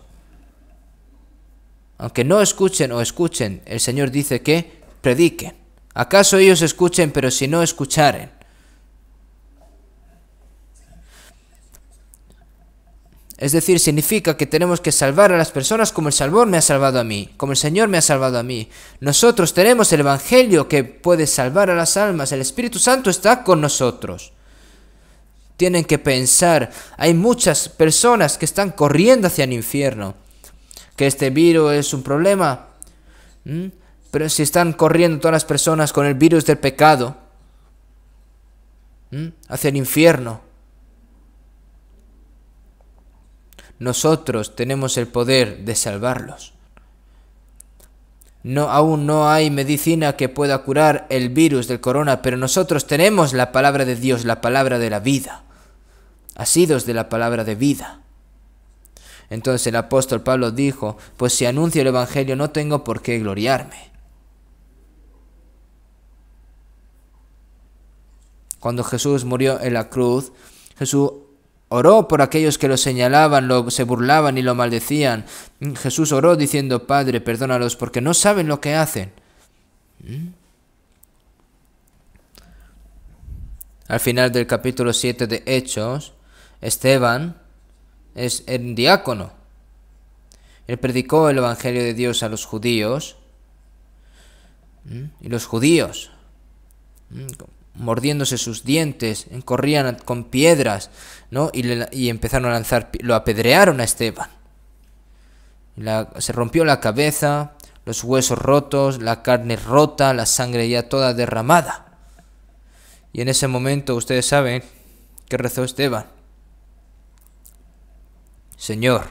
Aunque no escuchen o escuchen, el Señor dice que prediquen. ¿Acaso ellos escuchen, pero si no escucharen? Es decir, significa que tenemos que salvar a las personas como el Salvador me ha salvado a mí, como el Señor me ha salvado a mí. Nosotros tenemos el Evangelio que puede salvar a las almas. El Espíritu Santo está con nosotros. Tienen que pensar, hay muchas personas que están corriendo hacia el infierno. Que este virus es un problema. Pero si están corriendo todas las personas con el virus del pecado hacia el infierno, nosotros tenemos el poder de salvarlos. Aún no hay medicina que pueda curar el virus del corona, pero nosotros tenemos la palabra de Dios, la palabra de la vida. Asidos de la palabra de vida. Entonces el apóstol Pablo dijo, pues si anuncio el Evangelio no tengo por qué gloriarme. Cuando Jesús murió en la cruz, Jesús oró por aquellos que lo señalaban, se burlaban y lo maldecían. Jesús oró diciendo, Padre, perdónalos porque no saben lo que hacen. Al final del capítulo 7 de Hechos, Esteban es el diácono. Él predicó el Evangelio de Dios a los judíos. Y los judíos, mordiéndose sus dientes, corrían con piedras, ¿no? Y empezaron a lanzar, lo apedrearon a Esteban. Se rompió la cabeza, los huesos rotos, la carne rota, la sangre ya toda derramada. Y en ese momento ustedes saben que rezó Esteban. Señor,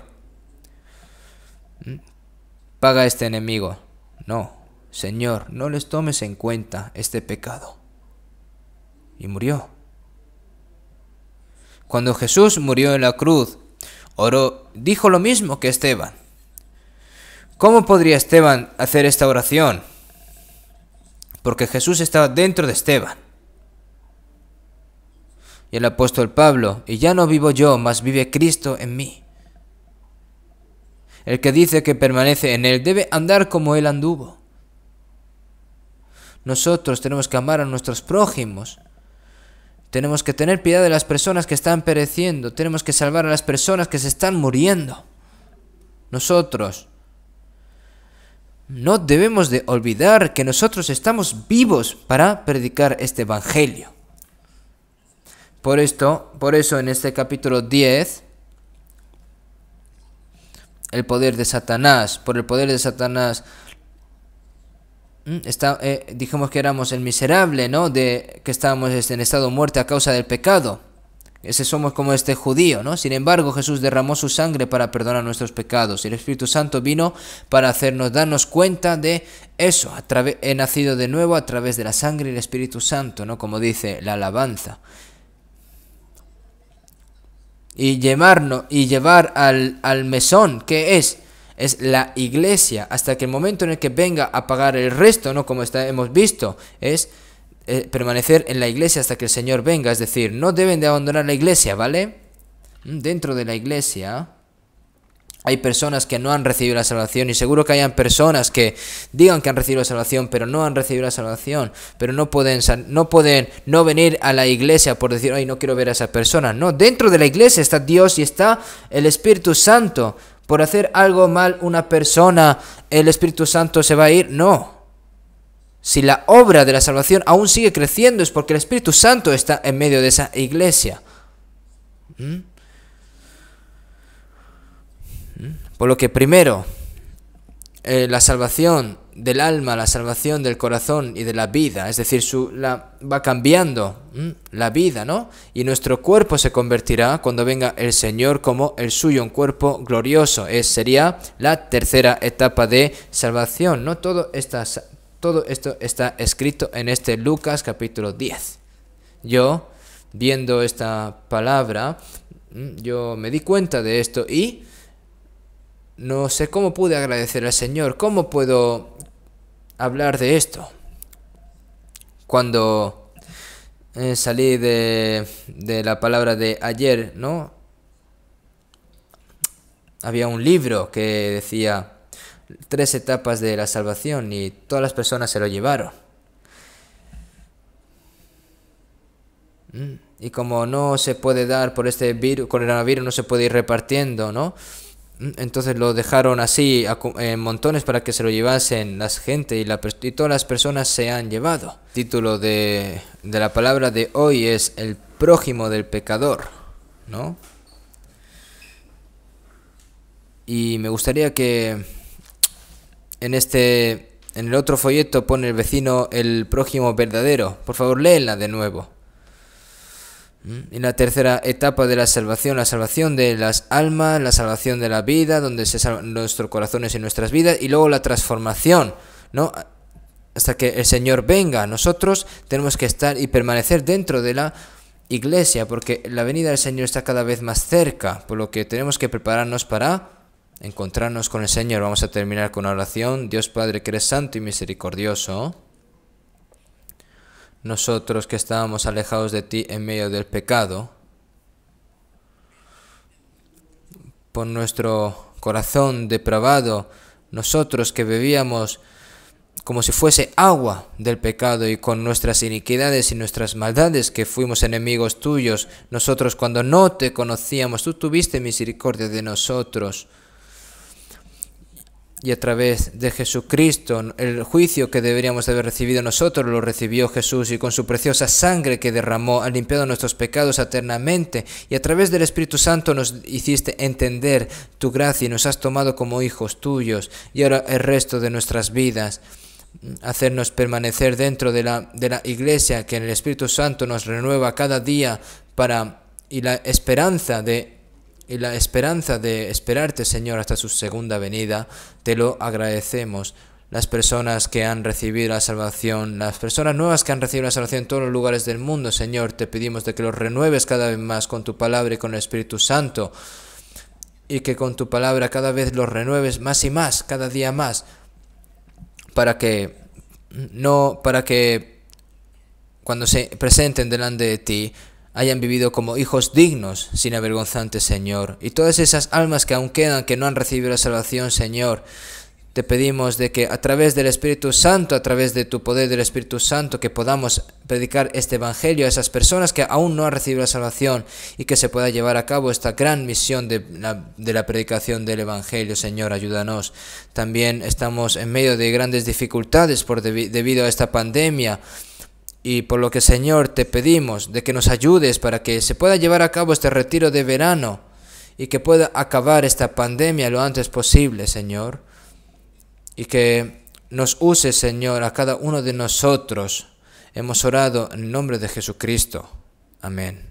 paga a este enemigo. No, Señor, no les tomes en cuenta este pecado. Y murió. Cuando Jesús murió en la cruz, oró, dijo lo mismo que Esteban. ¿Cómo podría Esteban hacer esta oración? Porque Jesús estaba dentro de Esteban. Y el apóstol Pablo, y ya no vivo yo, mas vive Cristo en mí. El que dice que permanece en él debe andar como él anduvo. Nosotros tenemos que amar a nuestros prójimos. Tenemos que tener piedad de las personas que están pereciendo. Tenemos que salvar a las personas que se están muriendo. Nosotros no debemos de olvidar que nosotros estamos vivos para predicar este evangelio. Por eso en este capítulo 10, por el poder de Satanás, dijimos que éramos el miserable, ¿no? Que estábamos en estado de muerte a causa del pecado. Ese somos como este judío, ¿no? Sin embargo, Jesús derramó su sangre para perdonar nuestros pecados. Y el Espíritu Santo vino para darnos cuenta de eso. He nacido de nuevo a través de la sangre y el Espíritu Santo, ¿no? Como dice la alabanza. Y llevar al mesón, que es la iglesia, hasta que el momento en el que venga a pagar el resto, ¿no? Como hemos visto, es permanecer en la iglesia hasta que el Señor venga. Es decir, no deben de abandonar la iglesia, ¿vale? Dentro de la iglesia hay personas que no han recibido la salvación, y seguro que hayan personas que digan que han recibido la salvación, pero no han recibido la salvación, pero no pueden no venir a la iglesia por decir, ay, no quiero ver a esa persona. No, dentro de la iglesia está Dios y está el Espíritu Santo. Por hacer algo mal una persona, ¿el Espíritu Santo se va a ir? No. Si la obra de la salvación aún sigue creciendo, es porque el Espíritu Santo está en medio de esa iglesia. Por lo que primero, la salvación del alma, la salvación del corazón y de la vida, es decir, va cambiando la vida, ¿no? Y nuestro cuerpo se convertirá cuando venga el Señor como el suyo, un cuerpo glorioso. Sería la tercera etapa de salvación, ¿no? Todo esto está escrito en este Lucas capítulo 10. Yo, viendo esta palabra, yo me di cuenta de esto y no sé cómo pude agradecer al Señor, cómo puedo hablar de esto. Cuando salí de la palabra de ayer, ¿no? Había un libro que decía 3 etapas de la salvación y todas las personas se lo llevaron. Y como no se puede dar por este virus, coronavirus no se puede ir repartiendo, ¿no? Entonces lo dejaron así en montones para que se lo llevasen la gente y todas las personas se han llevado. El título de la palabra de hoy es el prójimo del pecador, ¿no? Y me gustaría que en el otro folleto pone el vecino el prójimo verdadero. Por favor, léela de nuevo. Y la tercera etapa de la salvación de las almas, la salvación de la vida, donde se salvan nuestros corazones y nuestras vidas, y luego la transformación, ¿no? Hasta que el Señor venga, nosotros tenemos que estar y permanecer dentro de la iglesia, porque la venida del Señor está cada vez más cerca, por lo que tenemos que prepararnos para encontrarnos con el Señor. Vamos a terminar con una oración. Dios Padre, que eres santo y misericordioso, nosotros que estábamos alejados de ti en medio del pecado, por nuestro corazón depravado, nosotros que bebíamos como si fuese agua del pecado y con nuestras iniquidades y nuestras maldades que fuimos enemigos tuyos, nosotros cuando no te conocíamos, tú tuviste misericordia de nosotros. Y a través de Jesucristo, el juicio que deberíamos de haber recibido nosotros lo recibió Jesús, y con su preciosa sangre que derramó ha limpiado nuestros pecados eternamente, y a través del Espíritu Santo nos hiciste entender tu gracia y nos has tomado como hijos tuyos, y ahora el resto de nuestras vidas hacernos permanecer dentro de la iglesia, que en el Espíritu Santo nos renueva cada día y la esperanza de esperarte, Señor, hasta su segunda venida. Te lo agradecemos. Las personas que han recibido la salvación, las personas nuevas que han recibido la salvación en todos los lugares del mundo, Señor, te pedimos de que los renueves cada vez más con tu palabra y con el Espíritu Santo, y que con tu palabra cada vez los renueves más y más, cada día más, para que cuando se presenten delante de ti hayan vivido como hijos dignos, sin avergonzantes, Señor. Y todas esas almas que aún quedan, que no han recibido la salvación, Señor, te pedimos de que a través del Espíritu Santo, a través de tu poder del Espíritu Santo, que podamos predicar este Evangelio a esas personas que aún no han recibido la salvación, y que se pueda llevar a cabo esta gran misión de la predicación del Evangelio. Señor, ayúdanos. También estamos en medio de grandes dificultades debido a esta pandemia, y por lo que, Señor, te pedimos de que nos ayudes para que se pueda llevar a cabo este retiro de verano y que pueda acabar esta pandemia lo antes posible, Señor. Y que nos uses, Señor, a cada uno de nosotros. Hemos orado en el nombre de Jesucristo. Amén.